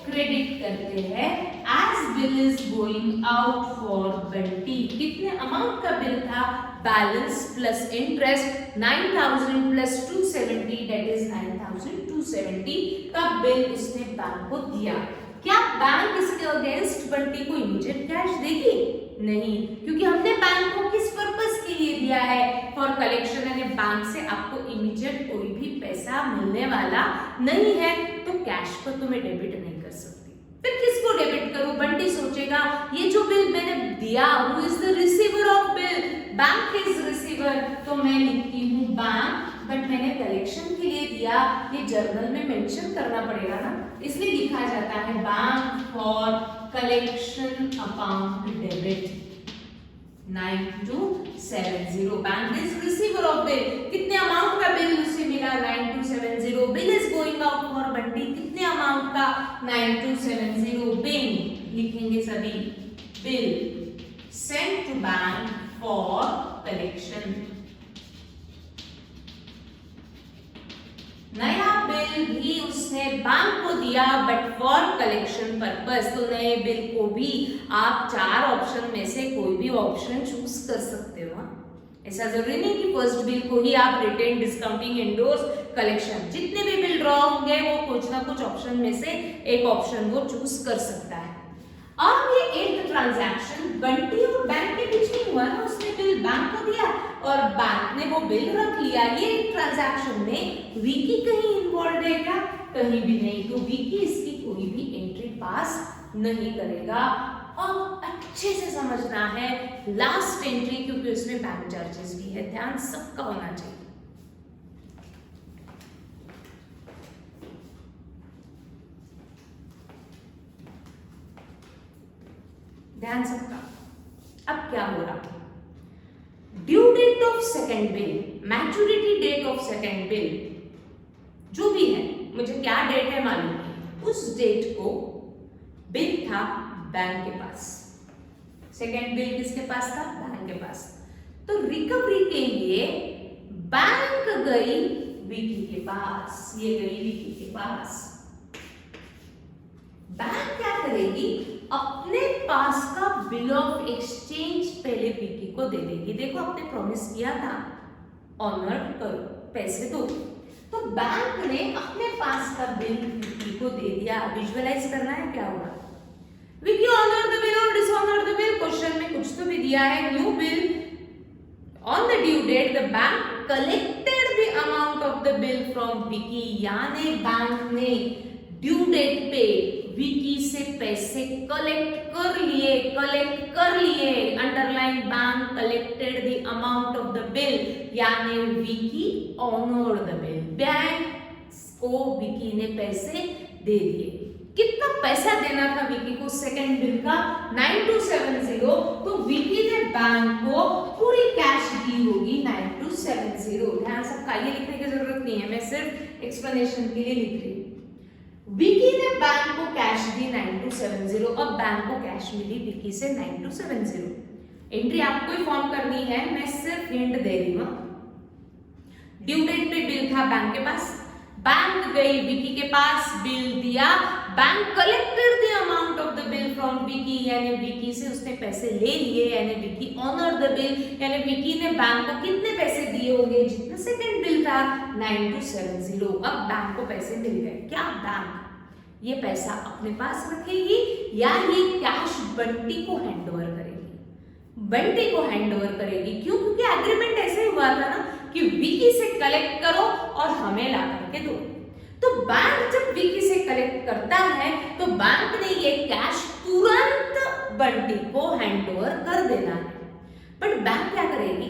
A: क्रेडिट करते हैं as bill is going out for Bunty. कितने अमाउंट का बिल था, balance plus interest 9000 plus 270 that is 9270 का बिल उसने बैंक को दिया। क्या बैंक इसके अगेंस्ट बंटी को इमीडिएट कैश देगी, नहीं, क्योंकि हमने बैंक को किस पर्पस के लिए दिया है, फॉर कलेक्शन, यानी बैंक से आपको इमीडिएट कोई भी पैसा मिलने वाला नहीं है, तो कैश को तो मैं डेबिट नहीं कर सकती। फिर किसको डेबिट करूं, बंटी सोचेगा ये जो बिल मैंने दिया, who is the receiver of bill, bank is receiver, तो मैं लिखती हूँ बैंक, बट मैंने कलेक्शन के लिए दिया, ये जर्नल में मेंशन करना पड़ेगा ना, इसलिए लिखा जाता है bank for collection account debit 9270। Bank is receiver of bill, कितने अमाउंट का बिल उसे मिला, 9270। Bill is going out for Bunty, कितने अमाउंट का, 9270। बिल लिखेंगे सभी, bill sent to bank for collection. नया बिल भी उसने बैंक को दिया बट फॉर कलेक्शन पर्पस। तो नए बिल को भी आप 4 ऑप्शन में से कोई भी ऑप्शन चूज कर सकते हो। ऐसा जरूरी नहीं कि फर्स्ट बिल को ही आप रिटेन, डिस्काउंटिंग, इंडोर्स, कलेक्शन, जितने भी बिल ड्रॉ होंगे वो कुछ ना कुछ ऑप्शन में से एक ऑप्शन वो चूज कर सकता है। अब ये 8th ट्रांजैक्शन बंटी और बैंक के बीच में हुआ ना, उसने बिल बैंक को दिया और बैंक ने वो बिल रख लिया। ये ट्रांजैक्शन में विकी कहीं इन्वॉल्व है क्या, कहीं भी नहीं, तो विकी इसकी कोई भी एंट्री पास नहीं करेगा। अब अच्छे से समझना है लास्ट एंट्री, क्योंकि उसमें बैंक चार्जेस भी है, ध्यान सबका होना चाहिए। ध्यान सबका। अब क्या हो रहा, due date of second bill, maturity date of second bill, जो भी है, मुझे क्या डेट है मालूम नहीं, उस डेट को बिल था बैंक के पास, सेकेंड बिल किसके पास था, बैंक के पास। तो रिकवरी के लिए बैंक गई विकी के पास, ये गई विकी के पास। बैंक क्या करेगी, अपने पास का बिल ऑफ एक्सचेंज पहले विकी को दे देगी। देखो आपने प्रॉमिस किया था ऑनर करो, पैसे दो, तो बैंक ने अपने पास का बिल विकी को दे दिया। विजुअलाइज करना है क्या होगा, विकी ऑनर द बिल और डिसऑनर द बिल, क्वेश्चन में कुछ तो भी दिया है। New bill on the due date the bank collected the amount of the bill from Vicky, यानी बैंक ने ड्यू डेट पे विकी से पैसे कलेक्ट कर लिए, underline bank collected the amount of the bill, यानी Vicky honoured the bill, bank को विकी ने पैसे दे दिए। कितना पैसा देना था विकी को सेकंड बिल का? 9270, तो विकी ने बैंक को पूरी कैश दी होगी 9270। ध्यान सबका, ये लिखने की जरूरत नहीं है, मैं सिर्फ एक्सप्लेनेशन के लिए लिख रही हूँ। विकी ने बैंक को कैश दी 9270, अब बैंक को कैश मिली विकी से 9270। एंट्री आपको ही फॉर्म करनी है, मैं सिर्फ हिंट दे रही हूँ। ड्यू डेट पे बिल था बैंक के पास, बैंक गई विकी के पास, बिल दिया, bank collected the amount of the bill from Vicky, यानी विकी से उसने पैसे ले लिए, यानी विकी ऑनर द बिल, यानी विकी ने बैंक को कितने पैसे दिए होंगे जितना सेकंड बिल था 9270। अब बैंक को पैसे मिल गए। क्या बैंक ये पैसा अपने पास रखेगी या ये कैश बंटी को हैंडओवर करेगी? बंटी को हैंडओवर करेगी। क्यों? क्योंकि एग्रीमेंट ऐसे हुआ था ना कि विकी से कलेक्ट करो और हमें ला करके दो। तो बैंक जब विकी से कलेक्ट करता है तो बैंक ने ये कैश तुरंत बंटी को हैंडओवर कर देना है। बट बैंक क्या करेगी?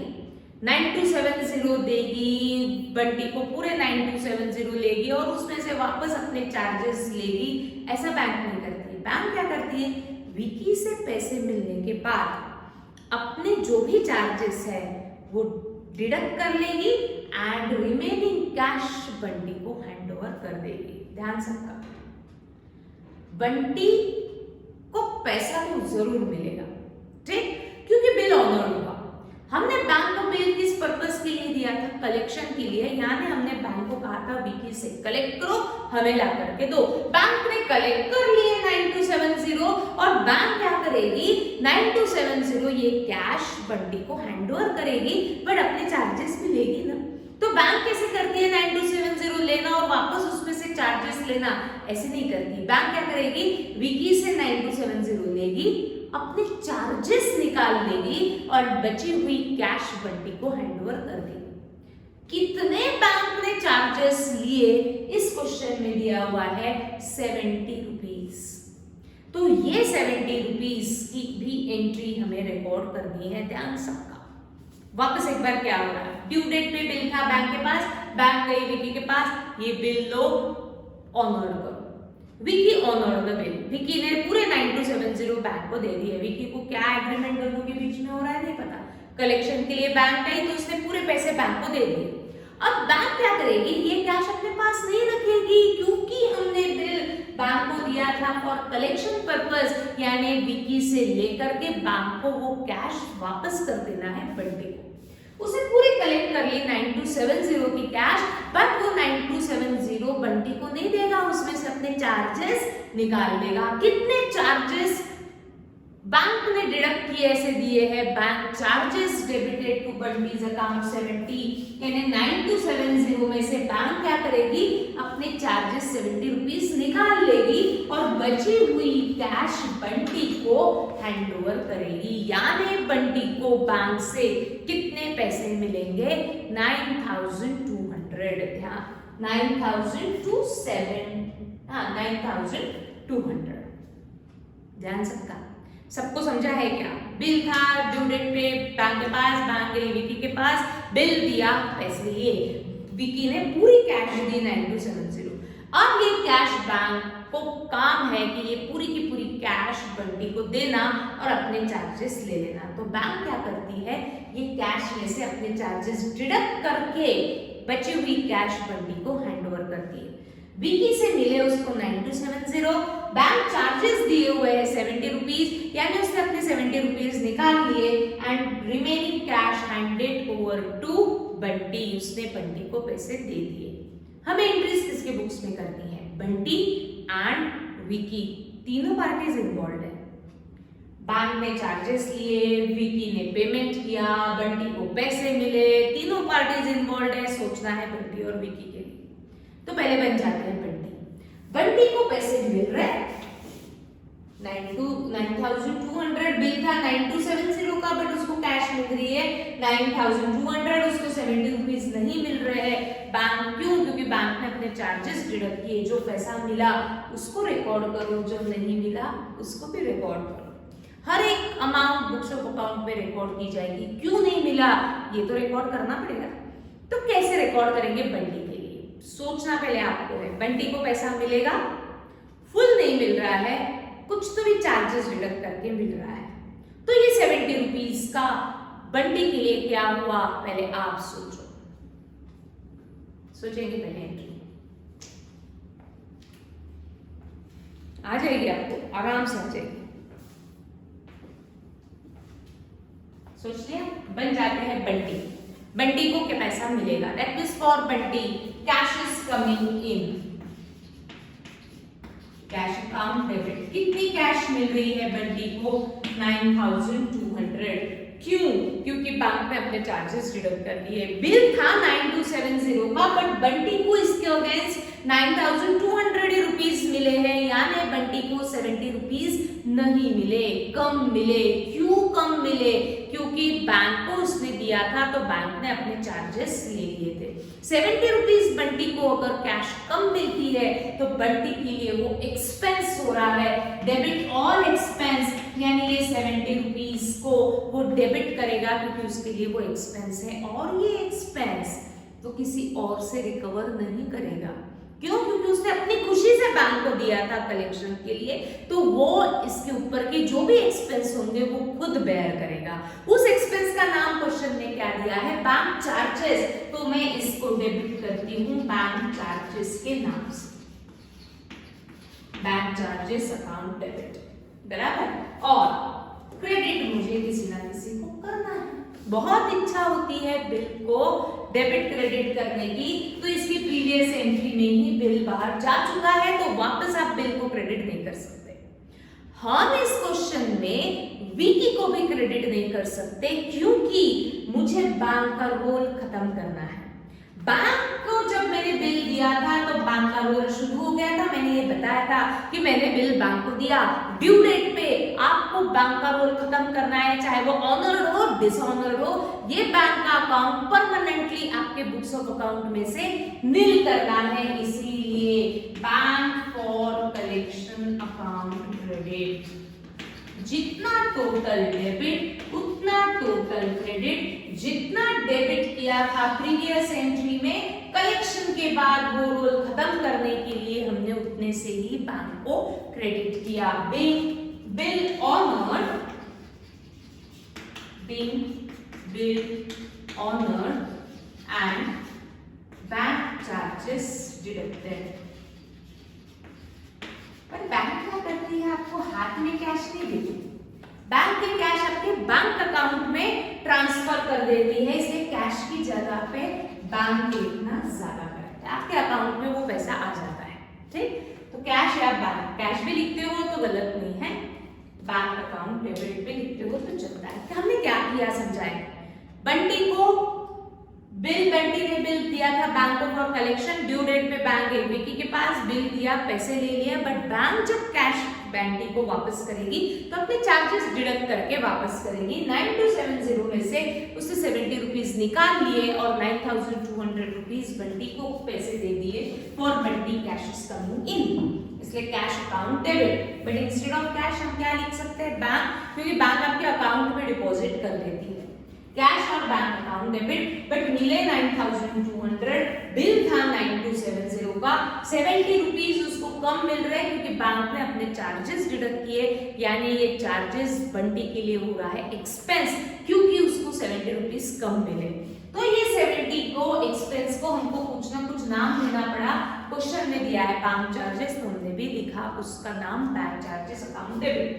A: 9270 देगी, बंटी को पूरे 9270 लेगी और उसमें से वापस अपने चार्जेस लेगी। ऐसा बैंक नहीं करती। बैंक क्या करती है? विकी से पैसे मिलने के बाद अपने जो भी चार्जेस है वो डिडक्ट कर लेगी एंड रिमेनिंग कैश बंटी को हैंडओवर कर देगी। ध्यान सबका, बंटी को पैसा तो जरूर मिलेगा, ठीक, क्योंकि बिल ऑनर हुआ। हमने बैंक को बिल किस पर्पस के लिए दिया था? कलेक्शन के लिए, यानी हमने बैंक को कहा था विकी से कलेक्ट करो, हमें ला करके दो। बैंक ने कलेक्ट कर लिए 9270 और बैंक क्या करेगी? 9270 ये कैश बंटी को हैंडओवर करेगी, बट अपने चार्जेस भी लेगी ना। तो बैंक कैसे करती है? 9270 लेना और वापस उसमें से चार्जेस लेना, ऐसे नहीं करती। बैंक क्या करेगी? विकी से 9270 लेगी, अपने चार्जेस निकाल लेगी और बची हुई कैश बंटी को हैंडओवर कर देगी। कितने बैंक ने चार्जेस लिए इस क्वेश्चन में दिया हुआ है? 70 रुपीज। तो ये 70 रुपीज की भी एंट्री हमें रिकॉर्ड करनी है। ध्यान सबका, वापस एक बार क्या हो रहा है? ड्यू डेट पे बिल था बैंक के पास, बैंक गई विकी के पास, ये बिल लो ऑनर करो। Vicky honour the bill, Vicky ने पूरे 9270 बैंक को दे दिए। विकी को क्या एग्रीमेंट दोनों के बीच में हो रहा है नहीं पता। कलेक्शन के लिए बैंक गई तो उसने पूरे पैसे बैंक को दे दिए। अब बैंक क्या करेगी? ये कैश अपने पास नहीं रखेगी, क्योंकि हमने बिल बैंक को दिया था फॉर कलेक्शन पर्पस, यानी विकी से लेकर के बैंक को वो कैश वापस कर देना है बंटी को। उसे पूरी कलेक्ट कर ली 9270 की कैश, बट वो 9270 बंटी को नहीं देगा, उसमें से अपने चार्जेस निकाल लेगा। कितने चार्जेस बैंक ने डिडक्ट किए ऐसे दिए हैं? Bank charges debited to Bunty's account 70, यानी 9270 में से बैंक क्या करेगी? अपने चार्जेस 70 रुपीज निकाल लेगी और बची हुई कैश बंटी को हैंडओवर करेगी। यानी बंटी को बैंक से कितने पैसे मिलेंगे? 9200। ध्यान, 9200। ध्यान सबको समझा है क्या? बिल था ड्यू डेट पे बैंक के पास, बैंक गई विकी के पास, बिल दिया, पैसे लिए, विकी ने पूरी कैश दी 9270। अब ये कैश बैंक को काम है कि ये पूरी की पूरी कैश बंटी को देना और अपने चार्जेस ले लेना। तो बैंक क्या करती है? ये कैश में से अपने चार्जेस डिडक्ट करके बची हुई कैश बंटी को हैंडओवर करती है। विकी से मिले उसको 9270, बैंक चार्जेस दिए हुए हैं 70 रुपीज, यानी उसने अपने 70 रुपीज निकाल लिए and remaining cash handed over to Bunty, उसने बंटी को पैसे दे दिए। हमें एंट्रीज किसके बुक्स में करनी है? बंटी एंड विकी, तीनों पार्टीज इन्वॉल्व है। बैंक ने चार्जेस लिए, विकी ने पेमेंट किया, बंटी को पैसे मिले, तीनों पार्टीज इन्वॉल्व है। सोचना है बंटी और विकी के लिए, तो पहले बन जाते हैं बंटी। बंटी को पैसे मिल रहे, 9200 बिल था 9270 का, बट उसको कैश मिल रही है 9200, उसको 70 रुपीज नहीं मिल रहे हैं। बैंक क्यों? क्योंकि बैंक ने अपने चार्जेस डिडक्ट किए। जो पैसा मिला उसको रिकॉर्ड करो, जो नहीं मिला उसको भी रिकॉर्ड करो। हर एक अमाउंट बुक्स ऑफ अकाउंट में रिकॉर्ड की जाएगी। क्यों नहीं मिला ये तो रिकॉर्ड करना पड़ेगा। तो कैसे रिकॉर्ड करेंगे? बंटी के लिए सोचना पहले आपको है। बंटी को पैसा मिलेगा, फुल नहीं मिल रहा है, कुछ तो भी चार्जेस डिडक्ट करके मिल रहा है। तो ये 70 रुपीज का बंटी के लिए क्या हुआ, पहले आप सोचो। सोचेंगे पहले एंट्री आ जाएगी, आपको आराम से आ जाएगी। सोच लिया? बन जाते हैं बंटी। बंटी को क्या पैसा मिलेगा? That is for Bunty cash is coming in, cash account debit. कितनी कैश मिल रही है बंटी को? 9200। क्यों? क्योंकि बैंक ने अपने चार्जेस डिडक्ट कर दिए। बिल था 9270 का, बट बंटी को इसके अगेंस्ट 9200 रुपीज मिले हैं, यानी बंटी को 70 रुपीज नहीं मिले, कम मिले। क्यों कम मिले? क्योंकि बैंक को उसने दिया था तो बैंक ने अपने चार्जेस ले लिए थे। 70 रुपीज बंटी को अगर कैश कम मिलती है तो बंटी के लिए वो एक्सपेंस हो रहा है, डेबिट ऑल एक्सपेंस, यानी ये 70 रुपीज को वो डेबिट करेगा क्योंकि उसके लिए वो एक्सपेंस है। और ये एक्सपेंस तो किसी और से रिकवर नहीं करेगा। क्यों? क्योंकि उसने अपनी खुशी से बैंक को दिया था कलेक्शन के लिए, तो वो इसके ऊपर के जो भी एक्सपेंस होंगे वो खुद बेयर करेगा। उस एक्सपेंस का नाम क्वेश्चन में क्या दिया है? Bank charges. तो मैं इसको डेबिट करती हूँ बैंक चार्जेस के नाम से, बैंक चार्जेस अकाउंट डेबिट, बराबर। और क्रेडिट मुझे किसी ना किसी को करना है। बहुत इच्छा होती है बिल को डेबिट क्रेडिट करने की, तो इसकी प्रीवियस एंट्री में ही बिल बाहर जा चुका है, तो वापस आप बिल को क्रेडिट नहीं कर सकते। हम इस क्वेश्चन में विकी को भी क्रेडिट नहीं कर सकते, क्योंकि मुझे बैंक का रोल खत्म करना है। बैंक को जब मैंने बिल दिया था तो बैंक का रोल शुरू हो गया था। मैंने ये बताया था कि मैंने बिल बैंक को दिया, ड्यू डेट पे आपको बैंक का रोल खत्म करना है, चाहे वो ऑनर्ड हो डिसऑनर्ड हो। ये बैंक का अकाउंट परमानेंटली आपके बुक्स ऑफ अकाउंट में से नील करना है, इसीलिए bank for collection account credit. जितना टोटल डेबिट उतना टोटल क्रेडिट। जितना डेबिट किया था प्रीवियस एंट्री में, कलेक्शन के बाद वो रोल खत्म करने के लिए हमने उतने से ही बैंक को क्रेडिट किया। Bill honoured and bank charges deducted. पर बैंक क्या करती है? आपको हाथ में कैश नहीं देती, बैंक की कैश आपके बैंक अकाउंट में ट्रांसफर कर देती है, इसलिए कैश की जगह पे बैंक लिखना ज्यादा करता है, आपके अकाउंट में वो पैसा आ जाता है। ठीक, तो कैश या बैंक, कैश भी लिखते हो तो गलत नहीं है, बैंक अकाउंट डेबिट भी लिखते हो तो चलता है। तो हमने क्या किया समझाएं। बंटी को बंटी ने बिल दिया था bank for collection, due date पे बैंक गई विकी के पास, बिल दिया, पैसे ले लिए, बट बैंक जब कैश बंटी को वापस करेगी तो अपने चार्जेस डिडक्ट करके वापस करेगी। 9270 में से उसने 70 रुपीज निकाल लिए और 9200 रुपीज बंटी को पैसे दे दिए for Bunty cash is coming in, इसलिए cash account debit. But instead of cash हम क्या लिख सकते हैं? बैंक, क्योंकि बैंक आपके अकाउंट में डिपॉजिट कर देती है। कैश और बैंक अकाउंट डेबिट, बट मिले 9200, बिल था 9270 का, 70 रुपीज उसको कम मिल रहे हैं क्योंकि बैंक ने अपने चार्जेस डिडक्ट किए, यानी ये चार्जेस बंटी के लिए हो रहा है एक्सपेंस, क्योंकि उसको 70 रुपीज कम मिले। तो ये 70 को एक्सपेंस को हमको कुछ ना कुछ नाम देना पड़ा। क्वेश्चन में दिया है बैंक चार्जेस, तो हमने भी लिखा उसका नाम बैंक चार्जेस अकाउंट डेबिट।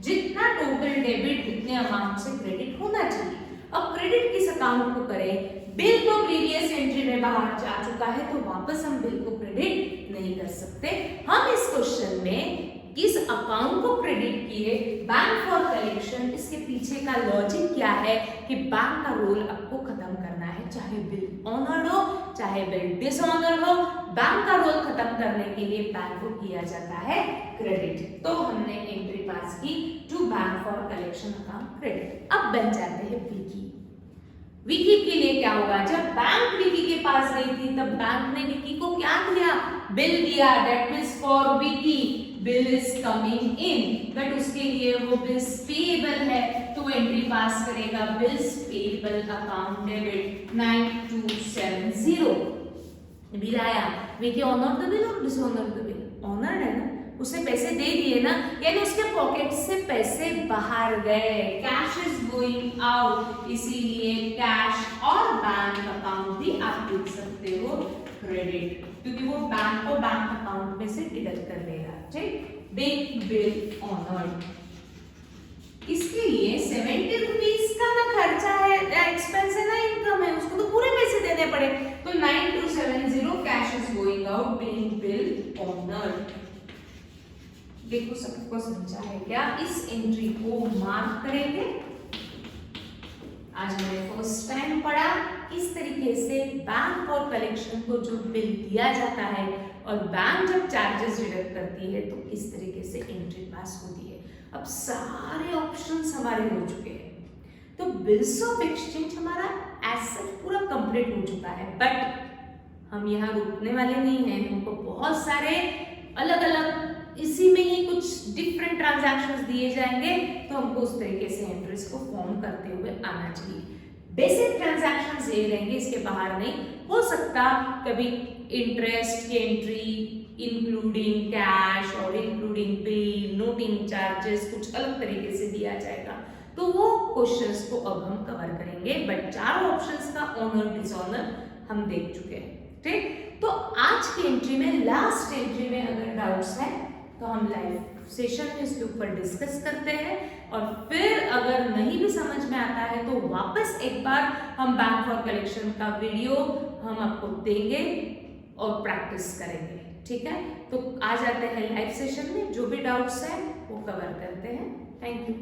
A: जितना टोटल डेबिट उतने अमाउंट से क्रेडिट होना चाहिए। अब क्रेडिट किस अकाउंट को करें? बिल तो प्रीवियस एंट्री में बाहर जा चुका है, तो वापस हम बिल को क्रेडिट नहीं कर सकते। हम इस क्वेश्चन में किस अकाउंट को क्रेडिट किए? Bank for collection. इसके पीछे का लॉजिक क्या है कि बैंक का रोल आपको खत्म करना है, चाहे बिल ऑनर्ड हो चाहे बिल डिसऑनर हो, बैंक का रोल खत्म करने के लिए बैंक को किया जाता है क्रेडिट। तो हमने एंट्री पास की to bank for collection account credit. अब बन जाते हैं विकी। विकी के लिए क्या होगा, जब बैंक विकी के पास गई थी तब बैंक ने विकी को क्या दिया, बिल दिया, that means for Vicky bill is coming in, but उसके लिए वो बिल्स पेएबल है तो एंट्री पास करेगा bills payable account debit 9270। Bill आया, विकी ऑनर द बिल और डिसऑनर द बिल, ऑनर्ड है ना, उसने पैसे दे दिए ना, यानी उसके पॉकेट से पैसे बाहर गए, कैश इज गोइंग आउट, इसीलिए कैश और बैंक अकाउंट भी आप लिख सकते हो क्रेडिट, क्योंकि वो बैंक को बैंक अकाउंट में से डिडक्ट कर देगा। ठीक, बिग बिल ऑनर्ड। इसके लिए 70 रुपीज का ना खर्चा है, एक्सपेंस है ना इनकम है, उसको तो पूरे पैसे देने पड़े, तो 9270 cash is going out big bill honoured. देखो सबको समझा है क्या, इस एंट्री को मार्क करेंगे। आज मैंने फर्स्ट टाइम पढ़ा इस तरीके से बैंक और कलेक्शन को जो बिल दिया जाता है और बैंक जब चार्जेस डिडक्ट करती है तो इस तरीके से एंट्री पास होती है। अब सारे ऑप्शंस हमारे हो चुके हैं, तो बिल्स ऑफ एक्सचेंज हमारा एज सच पूरा कंप्लीट हो चुका है, बट हम यहाँ रुकने वाले नहीं हैं, हमको बहुत सारे अलग अलग इसी में ही कुछ डिफरेंट ट्रांजैक्शंस दिए जाएंगे, तो हमको उस तरीके से एंट्रीज को फॉर्म करते हुए आना चाहिए। बेसिक ट्रांजैक्शंस ये रहेंगे, इसके बाहर नहीं हो सकता। कभी इंटरेस्ट की एंट्री इंक्लूडिंग कैश और इंक्लूडिंग बिल, नोटिंग चार्जेस कुछ अलग तरीके से दिया जाएगा, तो वो क्वेश्चंस को अब हम कवर करेंगे, बट चारों ऑप्शंस का ऑनर डिसऑनर हम देख चुके हैं। ठीक, तो आज की एंट्री में, लास्ट एंट्री में अगर डाउट्स हैं तो हम लाइव सेशन में इसके ऊपर डिस्कस करते हैं, और फिर अगर नहीं भी समझ में आता है तो वापस एक बार हम बैंक फॉर कलेक्शन का वीडियो हम आपको देंगे और प्रैक्टिस करेंगे। ठीक है, तो आ जाते हैं लाइव सेशन में, जो भी डाउट्स हैं वो कवर करते हैं। Thank you.